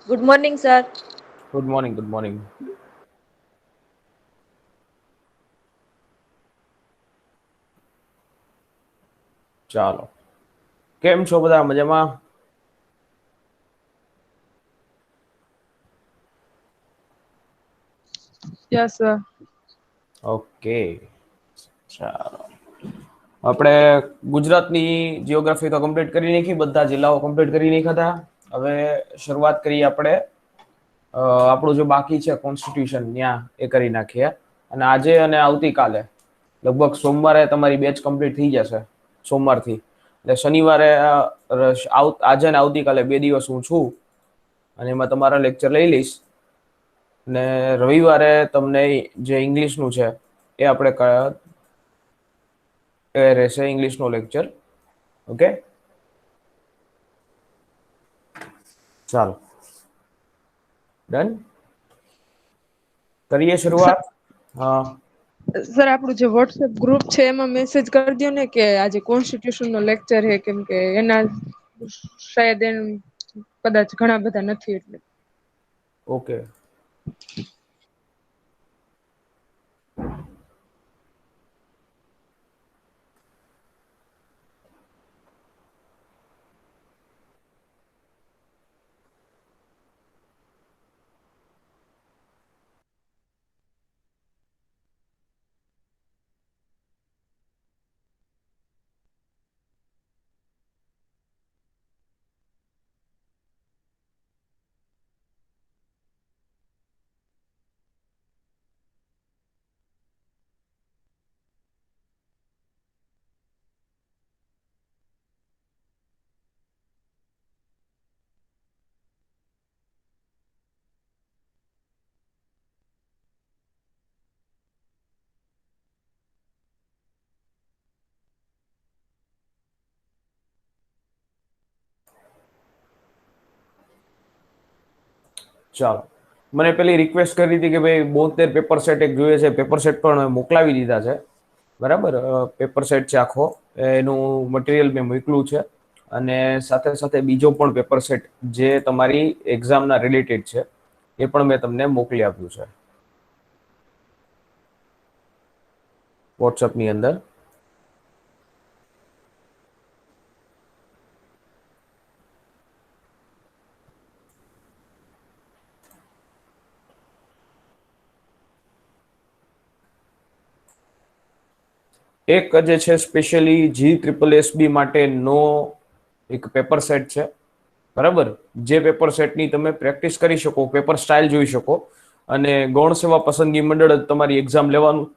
Good morning, sir. Good morning good morning. ચાલો, કેમ છો બધા? મજામાં? Yes, sir. ઓકે, ચાલો. આપણે ગુજરાતની જીઓગ્રાફી તો કમ્પ્લીટ કરી નાખી, બધા જિલ્લાઓ કમ્પ્લીટ કરી નાખ્યા હતા. હવે શરૂઆત કરીએ આપણે આપણું જો બાકી છે કોન્સ્ટિટ્યુશન ત્યાં એ કરી નાખીએ. અને આજે અને આવતીકાલે લગભગ સોમવારે તમારી બેચ કમ્પ્લીટ થઈ જશે, સોમવારથી. એટલે શનિવારે આજે ને આવતીકાલે 2 દિવસ હું છું અને એમાં તમારા લેક્ચર લઈ લઈશ. ને રવિવારે તમને જે ઇંગ્લિશનું છે એ આપણે રહેશે, ઇંગ્લિશનો લેક્ચર. ઓકે, ચાલો, ડન કરીએ શરૂઆત. હા સર, આપણું જે વોટ્સએપ ગ્રુપ છે એમાં મેસેજ કરી દો ને કે આજે કોન્સ્ટિટ્યુશન નો લેક્ચર છે, કેમ કે એના શાયદ કદાચ ઘણા બધા નથી એટલે. ઓકે, ચાલો. મને પેલી રિક્વેસ્ટ કરી હતી કે ભાઈ 72 પેપર સેટ એક જોઈએ છે. પેપર સેટ પણ મોકલાવી દીધા છે, બરાબર. પેપર સેટ છે આખો, એનું મટીરિયલ મેં મોકલું છે. અને સાથે સાથે બીજો પણ પેપર સેટ જે તમારી એક્ઝામના રિલેટેડ છે એ પણ મેં તમને મોકલી આપ્યું છે વોટ્સઅપની અંદર. એક જે છે સ્પેશિયલી G SSS માટેનો એક પેપર સેટ છે, બરાબર. જે પેપર સેટની તમે પ્રેક્ટિસ કરી શકો, પેપર સ્ટાઇલ જોઈ શકો, અને ગૌણ સેવા પસંદગી મંડળ જ તમારી એક્ઝામ લેવાનું.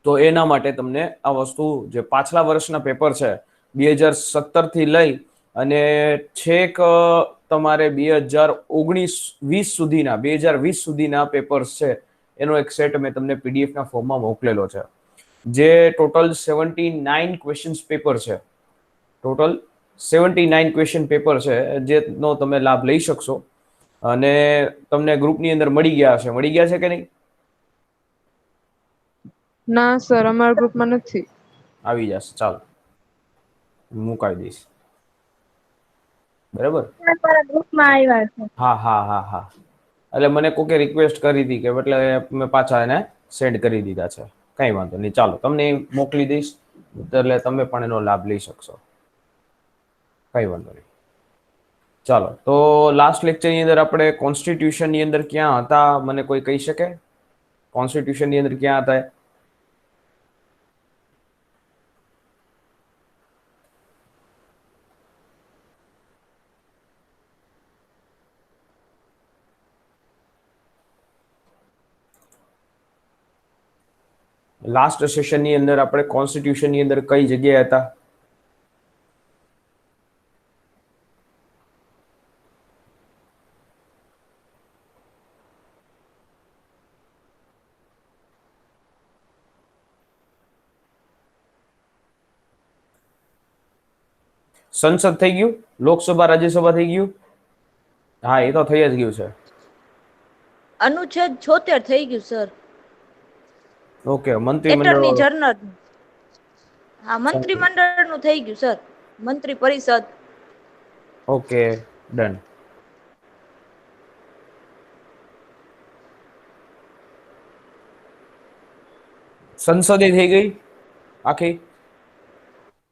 તો એના માટે તમને આ વસ્તુ, જે પાછલા વર્ષના પેપર છે 2017 થી લઈ અને છેક તમારે 2019-20 સુધીના 2020 સુધીના પેપર્સ છે, એનો એક સેટ મેં તમને પીડીએફના ફોર્મમાં મોકલેલો છે. જે ટોટલ 79 ક્વેશ્ચન્સ પેપર છે. ટોટલ 79 ક્વેશ્ચન પેપર છે, જેનો તમે લાભ લઈ શકશો. અને તમને ગ્રુપની અંદર મળી ગયા છે કે નહીં? ના સર, અમારા ગ્રુપમાં નથી. આવી જશે, ચાલો મુકાવી દઈશ, બરાબર. ગ્રુપમાં આવ્યા છે. હા હા હા હા, એટલે મને કોકે રિક્વેસ્ટ કરી હતી કે એટલે મેં પાછા એને સેન્ડ કરી દીધા છે. કઈ વાંધો નહીં, ચાલો તમને મોકલી દઈશ, એટલે તમે પણ એનો લાભ લઈ શકશો. કઈ વાંધો નહીં. ચાલો, તો લાસ્ટ લેક્ચરની અંદર આપણે કોન્સ્ટિટ્યુશનની અંદર ક્યાં હતા, મને કોઈ કહી શકે? કોન્સ્ટિટ્યુશનની અંદર ક્યાં હતા? લાસ્ટ સેશનની અંદર આપણે કોન્સ્ટિટ્યુશનની અંદર કઈ જગ્યાએ હતા? સંસદ થઈ ગયું, લોકસભા રાજ્યસભા થઈ ગયું. હા, એ તો થઈ જ ગયું છે. અનુચ્છેદ 76 થઈ ગયું, સર. ઓકે, એટર્ની મંત્રીમંડળ. જનરલ. હા, મંત્રીમંડળનું થઈ ગયું, સર. મંત્રી પરિષદ. Okay, done. સંસદે થઈ ગઈ આખી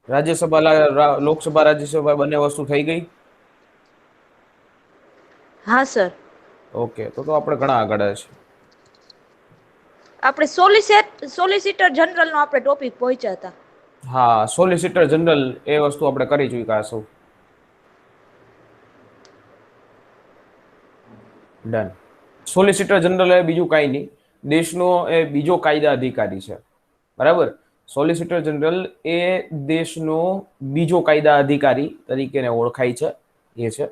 રાજ્યસભા લોકસભા રાજ્યસભા બંને વસ્તુ થઈ ગઈ. હા સર. ઓકે, તો આપણે ઘણા આગળ છે. આપણે સોલિસિટર જનરલ નો આપણે ટોપિક પહોંચ્યા હતા. હા, સોલિસિટર જનરલ એ વસ્તુ આપણે કરી ચૂક્યા છું. ડન. સોલિસિટર જનરલ એ બીજું કાંઈ નહીં, દેશનો એ બીજો કાયદા અધિકારી છે. બરાબર. સોલિસિટર જનરલ એ દેશનો બીજો કાયદા અધિકારી તરીકે ઓળખાય છે. એ છે.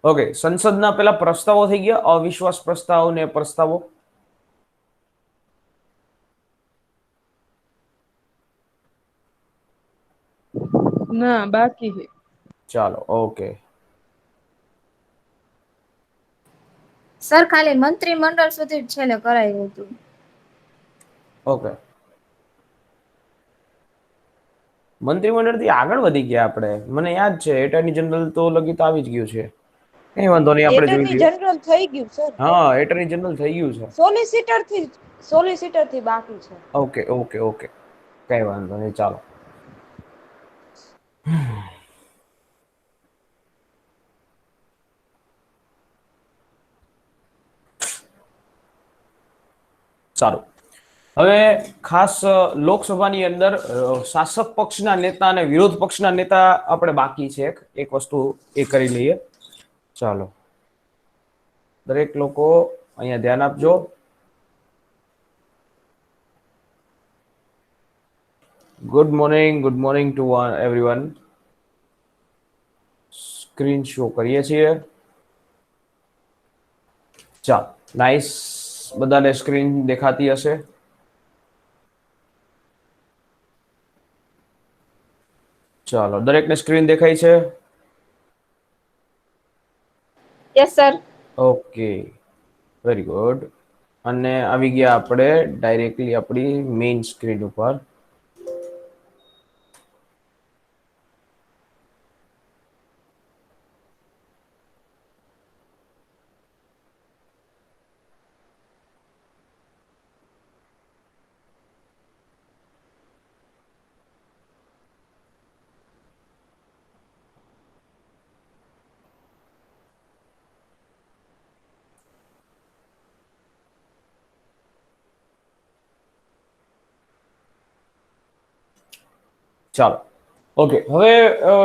ઓકે, સંસદના પેલા પ્રસ્તાવો થઈ ગયા, અવિશ્વાસ પ્રસ્તાવ ને પ્રસ્તાવો. ના, બાકી છે. ચાલો, ઓકે. સર ખાલી મંત્રીમંડળ સુધી છેલ્લે કરાયું હતું. ઓકે, મંત્રીમંડળ થી આગળ વધી ગયા આપણે. મને યાદ છે એટર્ની જનરલ તો લગી તો આવી જ ગયું છે. કઈ વાંધો નહીં, આપણે જોઈ એટર્ની લઈએ. જનરલ થઈ ગયું સર. હા, એટર્ની જનરલ થઈ ગયું છે. સોલિસિટર થી બાકી છે. ઓકે ઓકે ઓકે, કઈ વાંધો નહીં, ચાલો. સારું. હવે ખાસ લોકસભાની અંદર શાસક પક્ષના નેતા અને વિરોધ પક્ષના નેતા આપણે બાકી છે. એક વસ્તુ એ કરી લઈએ. ચાલો, દરેક લોકો અહીંયા ધ્યાન આપજો. Good morning to everyone. Screen show કરીએ છીએ. ચાલો, નાઇસ. બધાને સ્ક્રીન દેખાતી હશે. ચાલો, દરેકને સ્ક્રીન દેખાય છે? Yes sir. Okay, very good. અને આવી ગયા આપણે ડાયરેક્ટલી આપણી મેઇન સ્ક્રીન ઉપર. ચાલો, ઓકે. હવે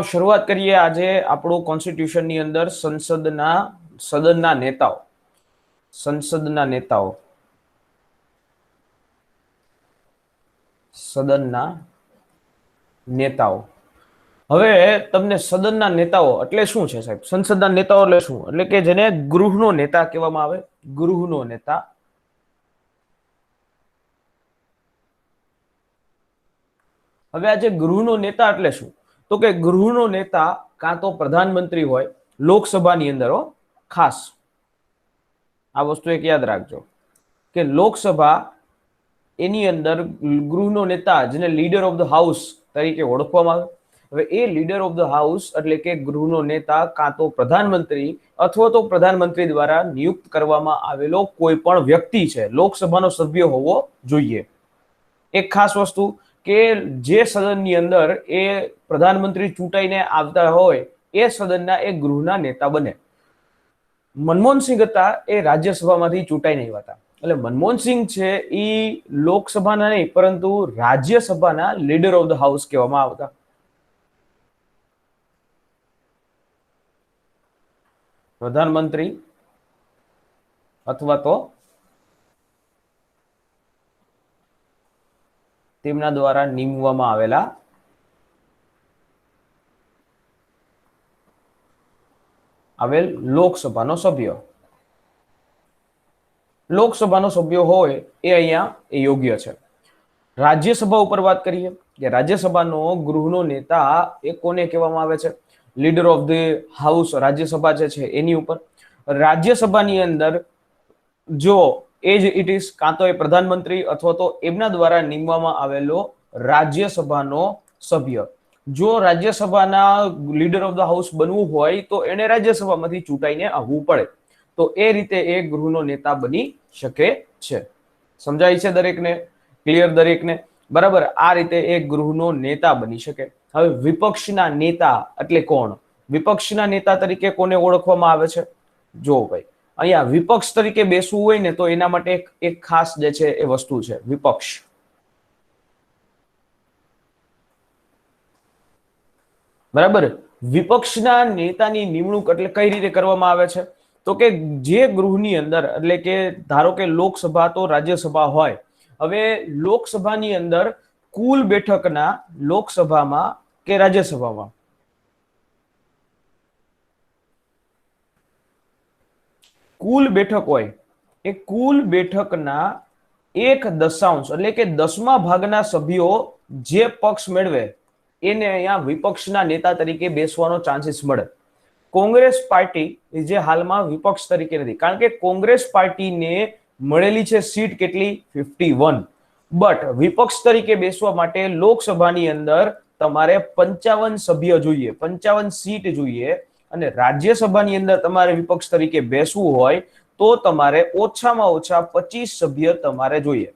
શરૂઆત કરીએ. આજે આપણું કોન્સ્ટિટ્યુશનની અંદર સદનના નેતાઓ સદનના નેતાઓ. હવે તમને સદનના નેતાઓ એટલે શું છે સાહેબ? સંસદના નેતાઓ એટલે શું? એટલે કે જેને ગૃહનો નેતા કહેવામાં આવે. ગૃહનો નેતા. હવે આજે ગૃહનો નેતા એટલે શું? તો કે ગૃહનો નેતા કાં તો પ્રધાનમંત્રી હોય લોકસભાની અંદર. ખાસ આ વસ્તુ એક યાદ રાખજો કે લોકસભા એની અંદર ગૃહનો નેતા જેને લીડર ઓફ ધ હાઉસ તરીકે ઓળખવામાં આવે. હવે એ લીડર ઓફ ધ હાઉસ એટલે કે ગૃહનો નેતા કાં તો પ્રધાનમંત્રી અથવા તો પ્રધાનમંત્રી દ્વારા નિયુક્ત કરવામાં આવેલો કોઈ પણ વ્યક્તિ છે. લોકસભાનો સભ્ય હોવો જોઈએ. એક ખાસ વસ્તુ કે જે સદનની અંદર એ પ્રધાનમંત્રી ચૂંટાઈને આવતા હોય એ સદનના એ ગૃહના નેતા બને. મનમોહનસિંહ હતા એ રાજ્યસભામાંથી ચૂંટાઈને આવ્યા હતા. એટલે મનમોહનસિંહ છે એ લોકસભાના નહીં પરંતુ રાજ્યસભાના લીડર ઓફ ધ હાઉસ કહેવામાં આવતા. પ્રધાનમંત્રી અથવા તો તેમના દ્વારા નીમવામાં આવેલ લોકસભાનો સભ્ય. લોકસભાનો સભ્ય હોય એ અહીંયા યોગ્ય છે. રાજ્યસભા ઉપર વાત કરીએ કે રાજ્યસભાનો ગૃહનો નેતા એ કોને કહેવામાં આવે છે? Leader of the house Rajya Sabha જે છે એની ઉપર. રાજ્યસભાની અંદર જો એજ ઇટ ઇઝ કાં તો એ પ્રધાનમંત્રી અથવા તો એમના દ્વારા નીમવામાં આવેલો રાજ્યસભાનો સભ્ય. જો રાજ્યસભાના લીડર ઓફ ધ હાઉસ બનવું હોય તો એને રાજ્યસભામાંથી ચૂંટાઈને આવવું પડે. તો એ રીતે એ ગૃહનો નેતા બની શકે છે. સમજાય છે દરેકને? ક્લિયર દરેકને? બરાબર. આ રીતે એ ગૃહનો નેતા બની શકે. હવે વિપક્ષના નેતા એટલે કોણ? વિપક્ષના નેતા તરીકે કોને ઓળખવામાં આવે છે? જો ભાઈ, અહીંયા વિપક્ષ તરીકે બેસવું હોય ને તો એના માટે એક ખાસ જે છે એ વસ્તુ છે, વિપક્ષ. બરાબર. વિપક્ષના નેતાની નિમણૂક એટલે કઈ રીતે કરવામાં આવે છે? તો કે જે ગૃહની અંદર, એટલે કે ધારો કે લોકસભા તો રાજ્યસભા હોય. હવે લોકસભાની અંદર કુલ બેઠકના, લોકસભામાં કે રાજ્યસભામાં કુલ બેઠક હોય, એ કુલ બેઠકના 1/10 એટલે કે 10મા ભાગના સભ્યો જે પક્ષ મેળવે એને અહીંયા વિપક્ષના નેતા તરીકે બેસવાનો ચાન્સીસ મળે. કોંગ્રેસ પાર્ટી જે હાલમાં વિપક્ષ તરીકે નથી, કારણ કે કોંગ્રેસ પાર્ટીને મળેલી છે સીટ કેટલી? 51. બટ વિપક્ષ તરીકે બેસવા માટે લોકસભાની અંદર તમારે 55 સભ્ય જોઈએ, 55 સીટ જોઈએ. અને રાજ્યસભાની અંદર તમારે વિપક્ષ તરીકે બેસવું હોય તો તમારે ઓછામાં ઓછા 25 સભ્ય તમારે જોઈએ.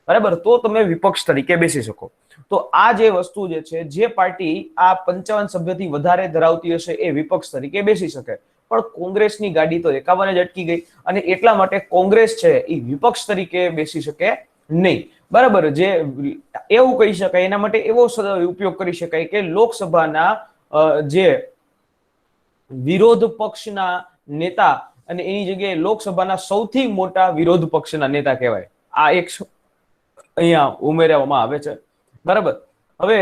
બરાબર. તો તમે વિપક્ષ તરીકે બેસી શકો. તો આ જે વસ્તુ જે છે, જે પાર્ટી આ 55 સભ્યથી વધારે ધરાવતી હશે એ વિપક્ષ તરીકે બેસી શકે. પણ કોંગ્રેસની ગાડી તો 51 જ અટકી ગઈ, અને એટલા માટે કોંગ્રેસ છે એ વિપક્ષ તરીકે બેસી શકે નહીં. બરાબર. જે એવું કહી શકાય, એના માટે એવો ઉપયોગ કરી શકાય કે લોકસભાના જે વિરોધ પક્ષના નેતા અને એની જગ્યાએ લોકસભાના સૌથી મોટા વિરોધ પક્ષના નેતા કહેવાય. આ એક અહીંયા ઉમેરવામાં આવે છે. બરાબર. હવે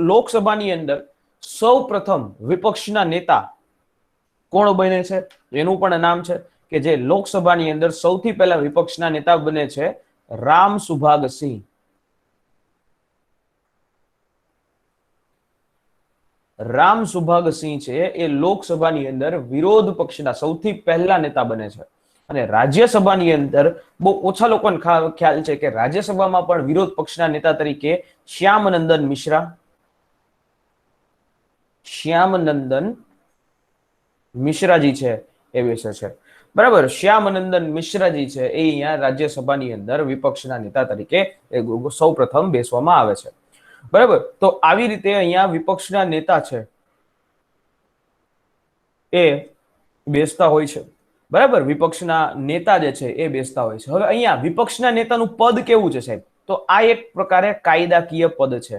લોકસભાની અંદર સૌ પ્રથમ વિપક્ષના નેતા કોણ બને છે? એનું પણ નામ છે કે જે લોકસભાની અંદર સૌથી પહેલા વિપક્ષના નેતા બને છે, રામ સુભાગ સિંહ. રામ સુભાગ સિંહ છે એ લોકસભાની અંદર વિરોધ પક્ષના સૌથી પહેલા નેતા બને છે. અને રાજ્યસભાની અંદર બહુ ઓછા લોકોને ખ્યાલ છે કે રાજ્યસભામાં પણ વિરોધ પક્ષના નેતા તરીકે શ્યામનંદન મિશ્રાજી છે એ બેસે છે. બરાબર. શ્યામનંદન મિશ્રાજી છે એ અહીંયા રાજ્યસભાની અંદર વિપક્ષના નેતા તરીકે સૌ પ્રથમ બેસવામાં આવે છે. બરાબર. તો આવી રીતે અહીંયા વિપક્ષના નેતા છે એ બેસતા હોય છે. બરાબર. વિપક્ષના નેતા જે છે એ બેસતા હોય છે. હવે અહીંયા વિપક્ષના નેતાનું પદ કેવું છે સાહેબ? તો આ એક પ્રકારે કાયદાકીય પદ છે.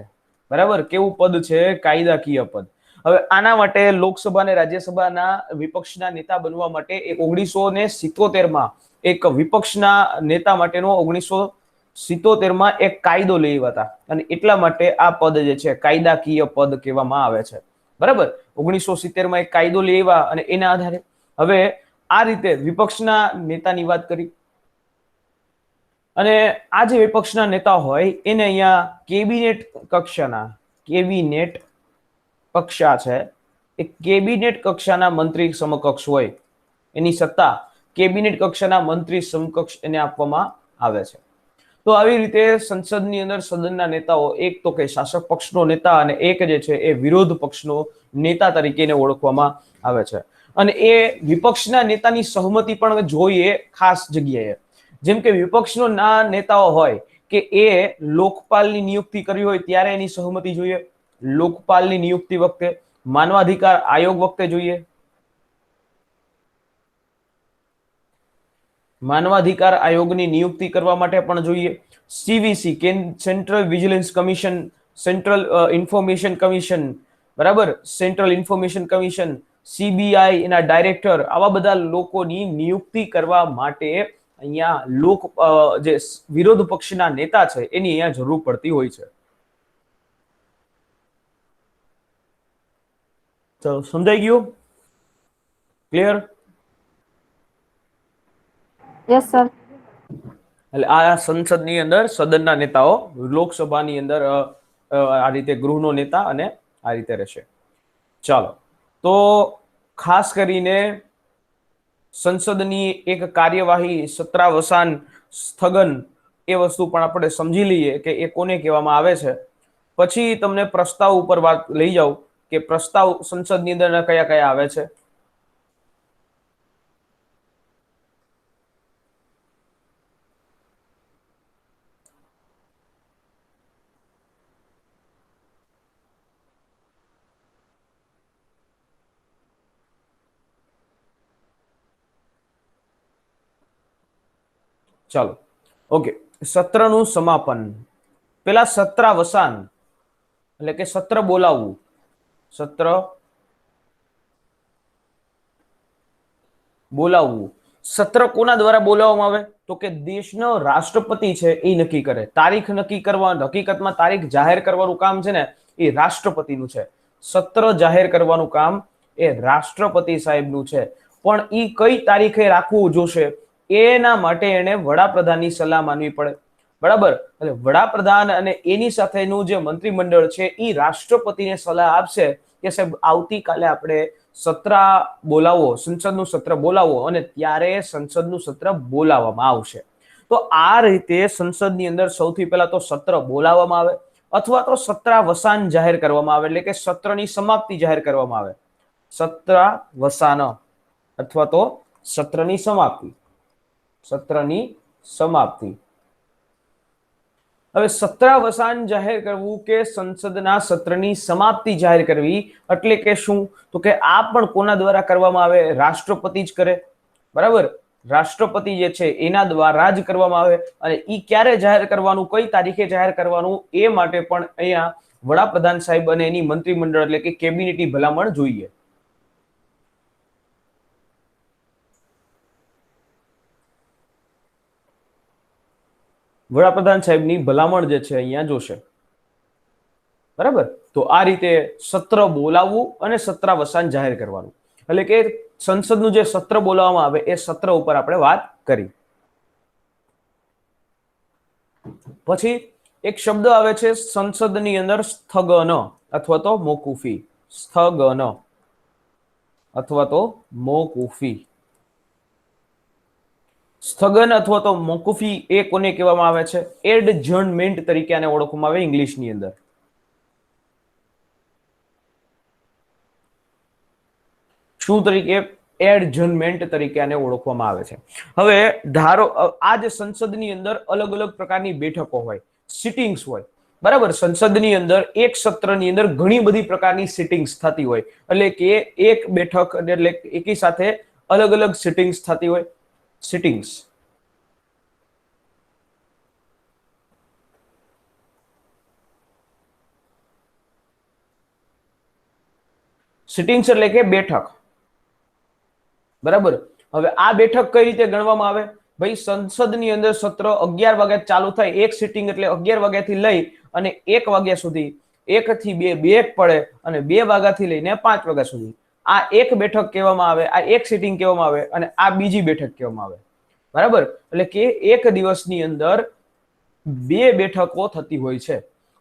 બરાબર. કેવું પદ છે? કાયદાકીય પદ. હવે આના માટે લોકસભા અને રાજ્યસભાના વિપક્ષના નેતા બનવા માટે 1977માં એક વિપક્ષના નેતા માટેનો 1977માં એક કાયદો લઈ આવ્યા હતા, અને એટલા માટે આ પદ જે છે કાયદાકીય પદ કહેવામાં આવે છે. બરાબર. 1970માં એક કાયદો લઈ આવ્યા અને એના આધારે હવે આ રીતે વિપક્ષના નેતાની વાત કરી. અને આ જે વિપક્ષના નેતા હોય એને અહીંયા કેબિનેટ કક્ષા છે એ કેબિનેટ કક્ષાના મંત્રી સમકક્ષ હોય, એની સત્તા કેબિનેટ કક્ષાના મંત્રી સમકક્ષ એને આપવામાં આવે છે. તો આવી રીતે સંસદની અંદર સદનના નેતાઓ એક તો કે શાસક પક્ષનો નેતા અને એક જે છે એ વિરોધ પક્ષનો નેતા તરીકે ઓળખવામાં આવે છે. અને એ વિપક્ષના નેતાની સહમતિ પણ જોઈએ ખાસ જગ્યાએ. જેમ કે વિપક્ષના નેતાઓ હોય કે એ લોકપાલની નિયુક્તિ કરી હોય ત્યારે એની સહમતિ જોઈએ, લોકપાલની નિયુક્તિ વખતે, માનવાધિકાર આયોગ વખતે જોઈએ, માનવાધિકાર આયોગની નિયુક્તિ કરવા માટે પણ જોઈએ, CVC central vigilance commission, central information commission, બરાબર, સેન્ટ્રલ ઇન્ફોર્મેશન કમિશન, સીબીઆઈ એના ડાયરેક્ટર, આવા બધા લોકોની નિયુક્તિ કરવા માટે અહીંયા જે વિરોધ પક્ષના નેતા છે એની અહીંયા જરૂર પડતી હોય છે. ચલો, સમજાઈ ગયું? ક્લિયર? Yes sir. એટલે આ સંસદની અંદર સદનના નેતાઓ, લોકસભાની અંદર આ રીતે ગૃહનો નેતા અને આ રીતે રહેશે. ચાલો, તો ખાસ કરીને સંસદની એક કાર્યવાહી, સત્રાવસાન, સ્થગન, એ વસ્તુ પણ આપણે સમજી લઈએ કે એ કોને કહેવામાં આવે છે. પછી તમને પ્રસ્તાવ ઉપર વાત લઈ જાઉં કે પ્રસ્તાવ સંસદની અંદર કયા કયા આવે છે. ચાલો ઓકે, સત્રનું સમાપન. પેલા સત્રાવસાન એટલે કે સત્ર બોલાવવું. સત્ર બોલાવવું. સત્ર કોના દ્વારા બોલાવવામાં આવે? તો કે દેશનો રાષ્ટ્રપતિ છે એ નક્કી કરે. તારીખ નક્કી કરવા, હકીકતમાં તારીખ જાહેર કરવાનું કામ છે ને એ રાષ્ટ્રપતિનું છે. સત્ર જાહેર કરવાનું કામ એ રાષ્ટ્રપતિ સાહેબનું છે. પણ એ કઈ તારીખે રાખવું જોશે એના માટે એને વડાપ્રધાનની સલાહ માનવી પડે. બરાબર, એટલે વડાપ્રધાન અને એની સાથેનું જે મંત્રીમંડળ છે એ રાષ્ટ્રપતિને સલાહ આપશે કે સાહેબ આવતીકાલે આપણે સત્ર બોલાવો, સંસદનું સત્ર બોલાવો, અને ત્યારે સંસદનું સત્ર બોલાવવામાં આવશે. તો આ રીતે સંસદની અંદર સૌથી પહેલા તો સત્ર બોલાવવામાં આવે અથવા તો સત્રાવસાન જાહેર કરવામાં આવે, એટલે કે સત્રની સમાપ્તિ જાહેર કરવામાં આવે. સત્રાવસાન અથવા તો સત્રની સમાપ્તિ. સત્રની સમાપ્તિ. હવે સત્રાવસાન જાહેર કરવું કે સંસદના સત્રની સમાપ્તિ જાહેર કરવી એટલે કે શું? તો કે આ પણ કોના દ્વારા કરવામાં આવે? રાષ્ટ્રપતિ જ કરે. બરાબર, રાષ્ટ્રપતિ જે છે એના દ્વારા જ કરવામાં આવે. અને ઈ ક્યારે જાહેર કરવાનું, કઈ તારીખે જાહેર કરવાનું એ માટે પણ અહીંયા વડાપ્રધાન સાહેબ અને એની મંત્રીમંડળ એટલે કે કેબિનેટની ભલામણ જોઈએ. વડાપ્રધાન સાહેબની ભલામણ જે છે અહીંયા જોશે. બરાબર, તો આ રીતે સત્ર બોલાવવું અને સત્રાવસાન જાહેર કરવાનું, એટલે કે સંસદનું જે સત્ર બોલાવવામાં આવે એ સત્ર ઉપર આપણે વાત કરી. પછી એક શબ્દ આવે છે સંસદની અંદર સ્થગન અથવા તો મોકૂફી. સ્થગન અથવા તો મોકૂફી. સ્થગન અથવા તો મોકૂફી એ કોને કહેવામાં આવે છે? એડજર્નમેન્ટ તરીકે આને ઓળખવામાં આવે ઇંગ્લિશની અંદર. શું તરીકે? એડજર્નમેન્ટ તરીકે આને ઓળખવામાં આવે છે. હવે ધારો આ જે સંસદની અંદર અલગ અલગ પ્રકારની બેઠકો હોય, સિટિંગ્સ હોય. બરાબર, સંસદની અંદર એક સત્રની અંદર ઘણી બધી પ્રકારની સિટિંગ્સ થતી હોય, એટલે કે એક બેઠક એટલે એકી સાથે અલગ અલગ સિટિંગ્સ થતી હોય. સિટિંગ્સ સિટિંગ્સ એટલે કે બેઠક. બરાબર, હવે આ બેઠક કઈ રીતે ગણવામાં આવે? ભાઈ સંસદની અંદર સત્ર 11 વાગ્યા ચાલુ થાય, એક સિટિંગ એટલે 11 વાગ્યાથી લઈ અને 1 વાગ્યા સુધી, 1 થી 2 બ્રેક પડે અને 2 વાગ્યાથી લઈને 5 વાગ્યા સુધી આ એક બેઠક કહેવામાં આવે, આ એક સિટિંગ કહેવામાં આવે અને આ બીજી બેઠક કહેવામાં આવે. બરાબર, એટલે કે એક દિવસની અંદર 2 બેઠકો થતી હોય છે.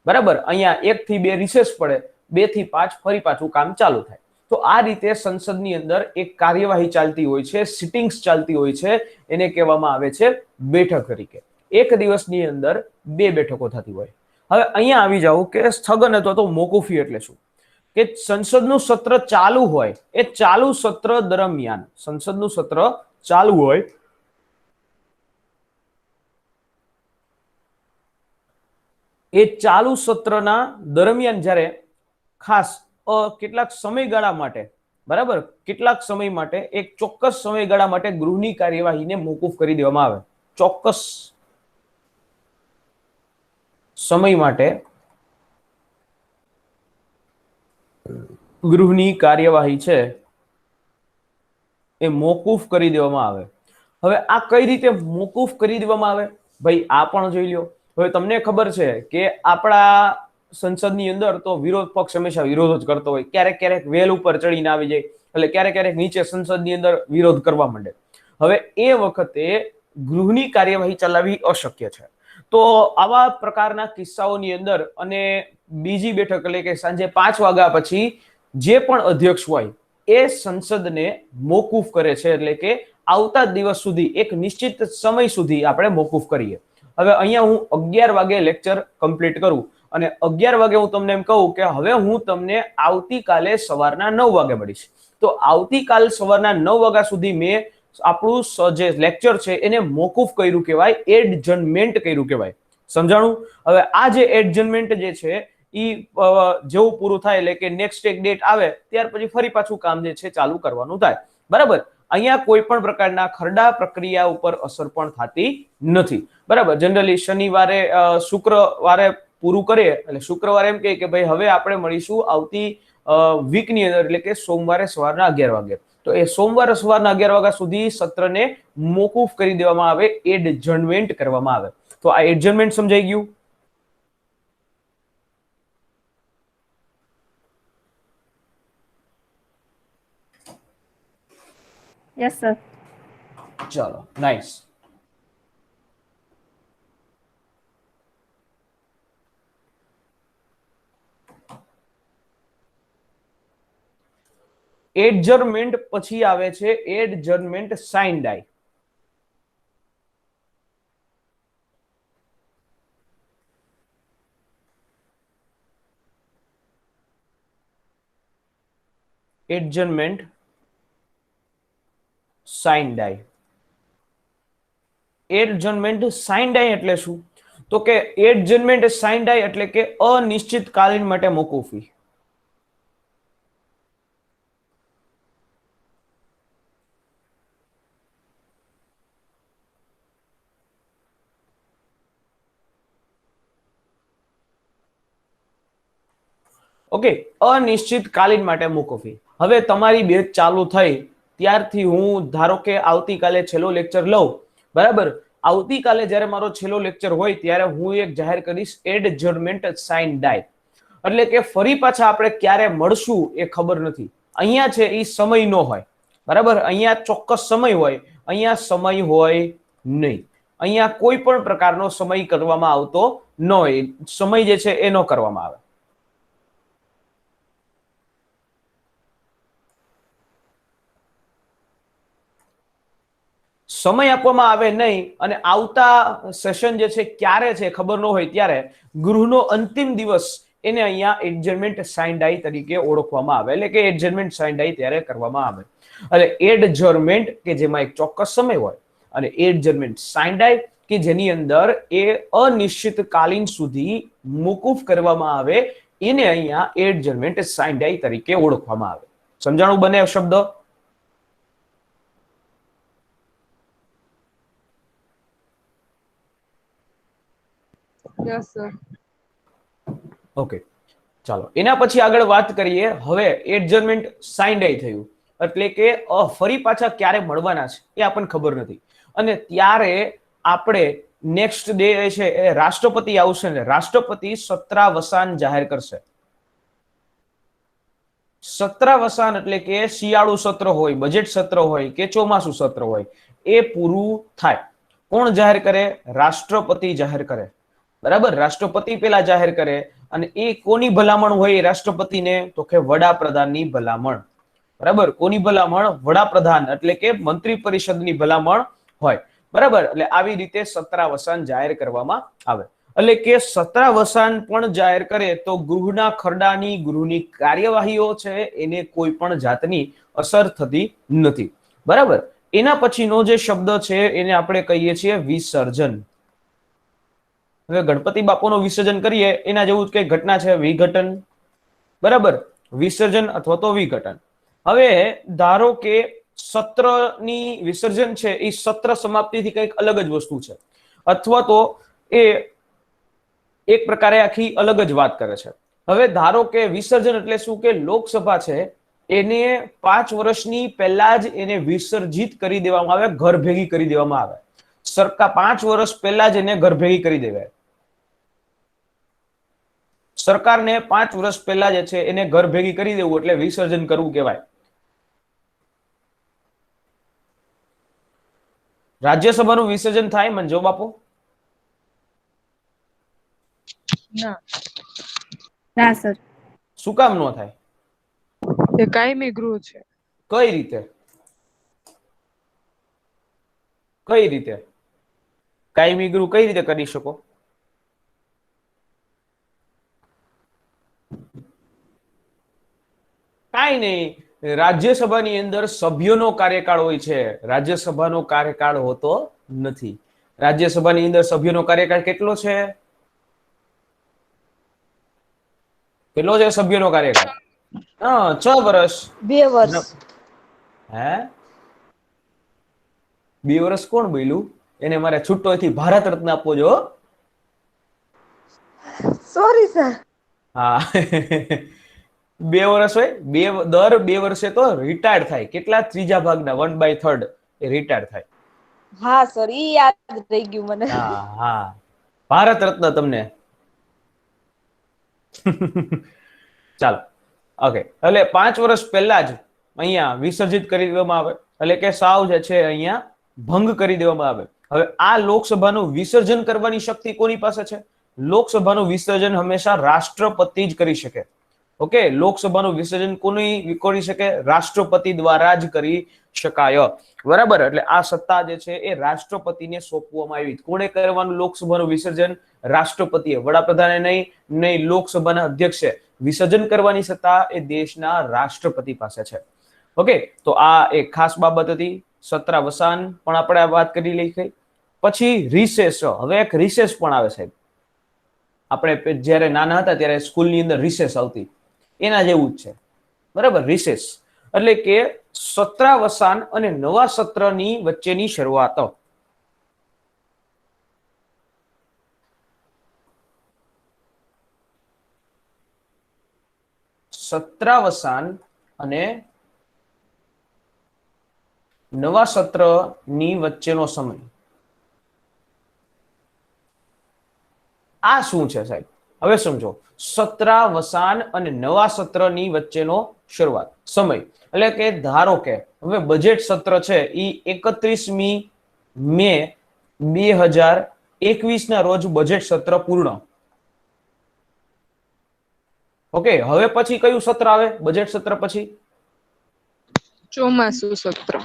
બરાબર, અહીંયા 1 થી 2 રિસેસ પડે, 2 થી 5 ફરી પાછું કામ ચાલુ થાય. તો આ રીતે સંસદની અંદર એક કાર્યવાહી ચાલતી હોય છે, સિટિંગ્સ ચાલતી હોય છે, એને કહેવામાં આવે છે બેઠક તરીકે. એક દિવસની અંદર 2 બેઠકો થતી હોય. હવે અહીંયા આવી જાવ કે સ્થગન અથવા તો મોકૂફી એટલે શું? કે સંસદનું સત્ર ચાલુ હોય, એ ચાલુ સત્ર દરમિયાન, સંસદનું સત્ર ચાલુ હોય એ ચાલુ સત્રના દરમિયાન જ્યારે ખાસ કેટલાક સમયગાળા માટે, બરાબર, કેટલાક સમય માટે, એક ચોક્કસ સમયગાળા માટે ગૃહની કાર્યવાહીને મોકૂફ કરી દેવામાં આવે. ચોક્કસ સમય માટે ગૃહની કાર્યવાહી છે એ મોકૂફ કરી દેવામાં આવે. હવે આ કઈ રીતે મોકૂફ કરી દેવામાં આવે? ભાઈ આ પણ જોઈ લ્યો. હવે તમને ખબર છે કે આપણા સંસદની અંદર તો વિરોધ પક્ષ હંમેશા વિરોધ જ કરતો હોય, ક્યારેક ક્યારેક વેલ ઉપર ચડીને આવી જાય, એટલે ક્યારેક ક્યારેક નીચે સંસદની અંદર વિરોધ કરવા માંડે. હવે એ વખતે ગૃહની કાર્યવાહી ચલાવવી અશક્ય છે. તો આવા પ્રકારના કિસ્સાઓની અંદર અને બીજી બેઠક એટલે કે સાંજે 5 વાગ્યા પછી જે પણ અધ્યક્ષ હોય એ સંસદને મોકૂફ કરે છે, એટલે કે આવતા દિવસ સુધી, એક નિશ્ચિત સમય સુધી આપણે મોકૂફ કરીએ. હવે અહીંયા હું 11 વાગે લેક્ચર કમ્પ્લીટ કરું અને 11 વાગે હું તમને એમ કહું કે હવે હું તમને આવતીકાલે સવારના 9 વાગે મળીશ. તો આવતીકાલ સવારના 9 વાગ્યા સુધી મેં આપણું જે લેક્ચર છે એને મોકૂફ કર્યું કહેવાય, એડજર્નમેન્ટ કર્યું કહેવાય. સમજાણું? હવે આ જે એડજર્નમેન્ટ જે છે એ જેવું પૂરું થાય એટલે કે નેક્સ્ટ એક ડેટ આવે ત્યાર પછી ફરી પાછું કામ જે છે ચાલુ કરવાનું થાય. બરાબર, અહીંયા કોઈ પણ પ્રકારના ખરડા પ્રક્રિયા ઉપર અસર પણ થતી નથી. બરાબર. જનરલી શનિવારે શુક્રવારે પૂરું કરીએ એટલે શુક્રવારે એમ કહે કે ભાઈ હવે આપણે મળીશું આવતી વીકની અંદર, એટલે કે સોમવારે સવારના 11 વાગે. તો એ સોમવારે સવારના 11 વાગ્યા સુધી સત્રને મોકૂફ કરી દેવામાં આવે, એડજર્નમેન્ટ કરવામાં આવે. તો આ એડજર્નમેન્ટ સમજાઈ ગયું? Yes sir. ચાલો, નાઇસ. એડજર્નમેન્ટ પછી આવે છે એડજર્નમેન્ટ સાઇન ડાય. એડજર્નમેન્ટ સાઇન ડાય. એડજર્નમેન્ટ સાઇન ડાય એટલે શું? તો કે એડજર્નમેન્ટ સાઇન ડાય એટલે કે અનિશ્ચિતકાલીન માટે મોકૂફી. ઓકે, અનિશ્ચિતકાલીન માટે મોકૂફી. હવે તમારી બેચ ચાલુ થઈ ત્યારથી હું ધારો કે આવતીકાલે છેલ્લો લેક્ચર લઉં, બરાબર. આવતીકાલે જ્યારે મારો છેલ્લો લેક્ચર હોય ત્યારે હું એક જાહેર કરીશ એડજર્નમેન્ટ સાઇન ડાય. એટલે કે ફરી પાછા આપણે ક્યારે મળશું એ ખબર નથી. અહીંયા છે એ સમય નો હોય, બરાબર. અહીંયા ચોક્કસ સમય હોય, અહીંયા સમય હોય નહીં. અહીંયા કોઈ પણ પ્રકારનો સમય કરવામાં આવતો ન હોય. સમય જે છે એ ન કરવામાં આવે. સમય આપવામાં આવે નહીં અને આવતા સેશન જે છે ક્યારે છે ખબર ન હોય ત્યારે ગૃહનો અંતિમ દિવસ એને અહીંયા એડજર્નમેન્ટ સાઇન ડાય તરીકે ઓળખવામાં આવે, એટલે કે એડજર્નમેન્ટ સાઇન ડાય ત્યારે કરવામાં આવે. એટલે એડજર્નમેન્ટ કે જેમાં એક ચોક્કસ સમય હોય અને એડજર્નમેન્ટ સાઇન ડાય કે જેની અંદર એ અનિશ્ચિતકાલીન સુધી મોકૂફ કરવામાં આવે, એને અહીંયા એડજર્નમેન્ટ સાઇન ડાય તરીકે ઓળખવામાં આવે. સમજાણું બને શબ્દ? Yes sir. ઓકે, ચાલો એના પછી આગળ વાત કરીએ. હવે એડજર્નમેન્ટ સાઇન ડાય થયું એટલે કે ફરી પાછા ક્યારે મળવાના છે એ આપણને ખબર નથી, અને ત્યારે આપણે નેક્સ્ટ ડે છે એ રાષ્ટ્રપતિ આવશે ને રાષ્ટ્રપતિ સત્રાવસાન જાહેર કરશે. સત્રાવસાન એટલે કે શિયાળુ સત્ર હોય, બજેટ સત્ર હોય કે ચોમાસુ સત્ર હોય, એ પૂરું થાય. કોણ જાહેર કરે? રાષ્ટ્રપતિ જાહેર કરે, બરાબર. રાષ્ટ્રપતિ પેલા જાહેર કરે અને એ કોની ભલામણ હોય રાષ્ટ્રપતિને? તો કે વડાપ્રધાનની ભલામણ, બરાબર. કોની ભલામણ? વડાપ્રધાન એટલે કે મંત્રી પરિષદની ભલામણ હોય, બરાબર. એટલે આવી રીતે સત્રાવસાન જાહેર કરવામાં આવે. એટલે કે સત્રાવસાન પણ જાહેર કરે તો ગૃહના ખરડાની, ગૃહની કાર્યવાહીઓ છે એને કોઈ પણ જાતની અસર થતી નથી, બરાબર. એના પછીનો જે શબ્દ છે એને આપણે કહીએ છીએ વિસર્જન. હવે ગણપતિ બાપુનું વિસર્જન કરીએ એના જેવું જ કઈ ઘટના છે વિઘટન, બરાબર. વિસર્જન અથવા તો વિઘટન. હવે ધારો કે સત્રની વિસર્જન છે એ સત્ર સમાપ્તિથી કંઈક અલગ જ વસ્તુ છે, અથવા તો એ એક પ્રકારે આખી અલગ જ વાત કરે છે. હવે ધારો કે વિસર્જન એટલે શું? કે લોકસભા છે એને 5 વર્ષની પહેલા જ એને વિસર્જિત કરી દેવામાં આવે, ઘર ભેગી કરી દેવામાં આવે. સરકાર 5 વર્ષ પહેલા જ એને ઘર ભેગી કરી દેવાય. સરકારને 5 વર્ષ પહેલા જે છે એને ઘર ભેગી કરી દેવું એટલે વિસર્જન કરવું કહેવાય. રાજ્યસભાનું વિસર્જન થાય મંજો બાપુ? ના. ના સર. શું કામ ન થાય? એ કાયમી ગૃહ છે. કઈ રીતે? કઈ રીતે કાયમી ગૃહ કઈ રીતે કરી શકો? કાઈ નહીં. રાજ્યસભાની અંદર સભ્યોનો કાર્યકાળ હોય છે, રાજ્યસભાનો કાર્યકાળ હોતો નથી. રાજ્યસભાની અંદર સભ્યોનો કાર્યકાળ કેટલો છે? કેટલો છે સભ્યોનો કાર્યકાળ? 6 વર્ષ. 2 વર્ષ. હે 2 વર્ષ કોણ બોલ્યું? એને મારે છૂટોથી ભારત રત્ન આપવો જો. Sorry sir. હા. 2 વર્ષ હોય, દર 2 વર્ષે તો રિટાયર્ડ થાય. કેટલા? ત્રીજા ભાગના 1/3 એ રિટાયર્ડ થાય. હા સર, ઈ યાદ રહી ગયું મને. હા હા, ભારત રત્ન તમને. ચાલો, ઓકે. એટલે 5 વર્ષ પહેલા જ અહીંયા વિસર્જિત કરી દેવામાં આવે, એટલે કે સાવ જે છે અહીંયા ભંગ કરી દેવામાં આવે. હવે આ લોકસભાનું વિસર્જન કરવાની શક્તિ કોની પાસે છે? લોકસભાનું વિસર્જન હંમેશા રાષ્ટ્રપતિ જ કરી શકે. ઓકે, લોકસભાનું વિસર્જન કોની કરી શકે? રાષ્ટ્રપતિ દ્વારા જ કરી શકાય. બરાબર. એટલે આ સત્તા જે છે એ રાષ્ટ્રપતિને સોંપવામાં આવી. કોણે કરવાનું લોકસભાનું વિસર્જન? રાષ્ટ્રપતિએ. વડાપ્રધાને નહીં, લોકસભાના અધ્યક્ષે. વિસર્જન કરવાની સત્તા એ દેશના રાષ્ટ્રપતિ પાસે છે. ઓકે, તો આ એક ખાસ બાબત હતી. સત્રાવસાન પણ આપણે વાત કરી લઈ. પછી રિસેસ. હવે એક રિસેસ પણ આવે સાહેબ. આપણે જ્યારે નાના હતા ત્યારે સ્કૂલની અંદર રિસેસ આવતી, એના જેવું જ છે. બરાબર, રિસેસ એટલે કે સત્રાવસાન અને નવા સત્રની વચ્ચેની શરૂઆત. સત્રાવસાન અને નવા સત્રની વચ્ચેનો સમય. આ શું છે સાહેબ? હવે સમજો. સત્રાવસાન અને નવા સત્રની વચ્ચેનો શરૂઆત સમય એટલે કે ધારો કે હવે બજેટ સત્ર છે એ 31મી મે 2021 ના રોજ બજેટ સત્ર પૂર્ણ. ઓકે, હવે પછી કયું સત્ર આવે બજેટ સત્ર પછી? ચોમાસુ સત્ર.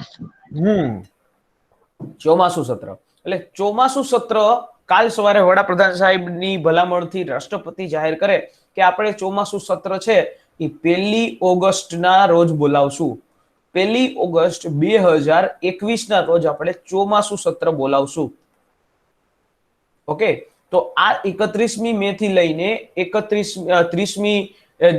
ચોમાસુ સત્ર. એટલે ચોમાસુ સત્ર કાલ સવારે વડાપ્રધાન સાહેબની ભલામણથી રાષ્ટ્રપતિ જાહેર કરે કે આપણે ચોમાસુ સત્ર છે એ 1 ઓગસ્ટના રોજ બોલાવશું. 1 ઓગસ્ટ 2021 ના રોજ આપણે ચોમાસુ સત્ર બોલાવશું. ઓકે, તો આ 31મી મે થી લઈને 30મી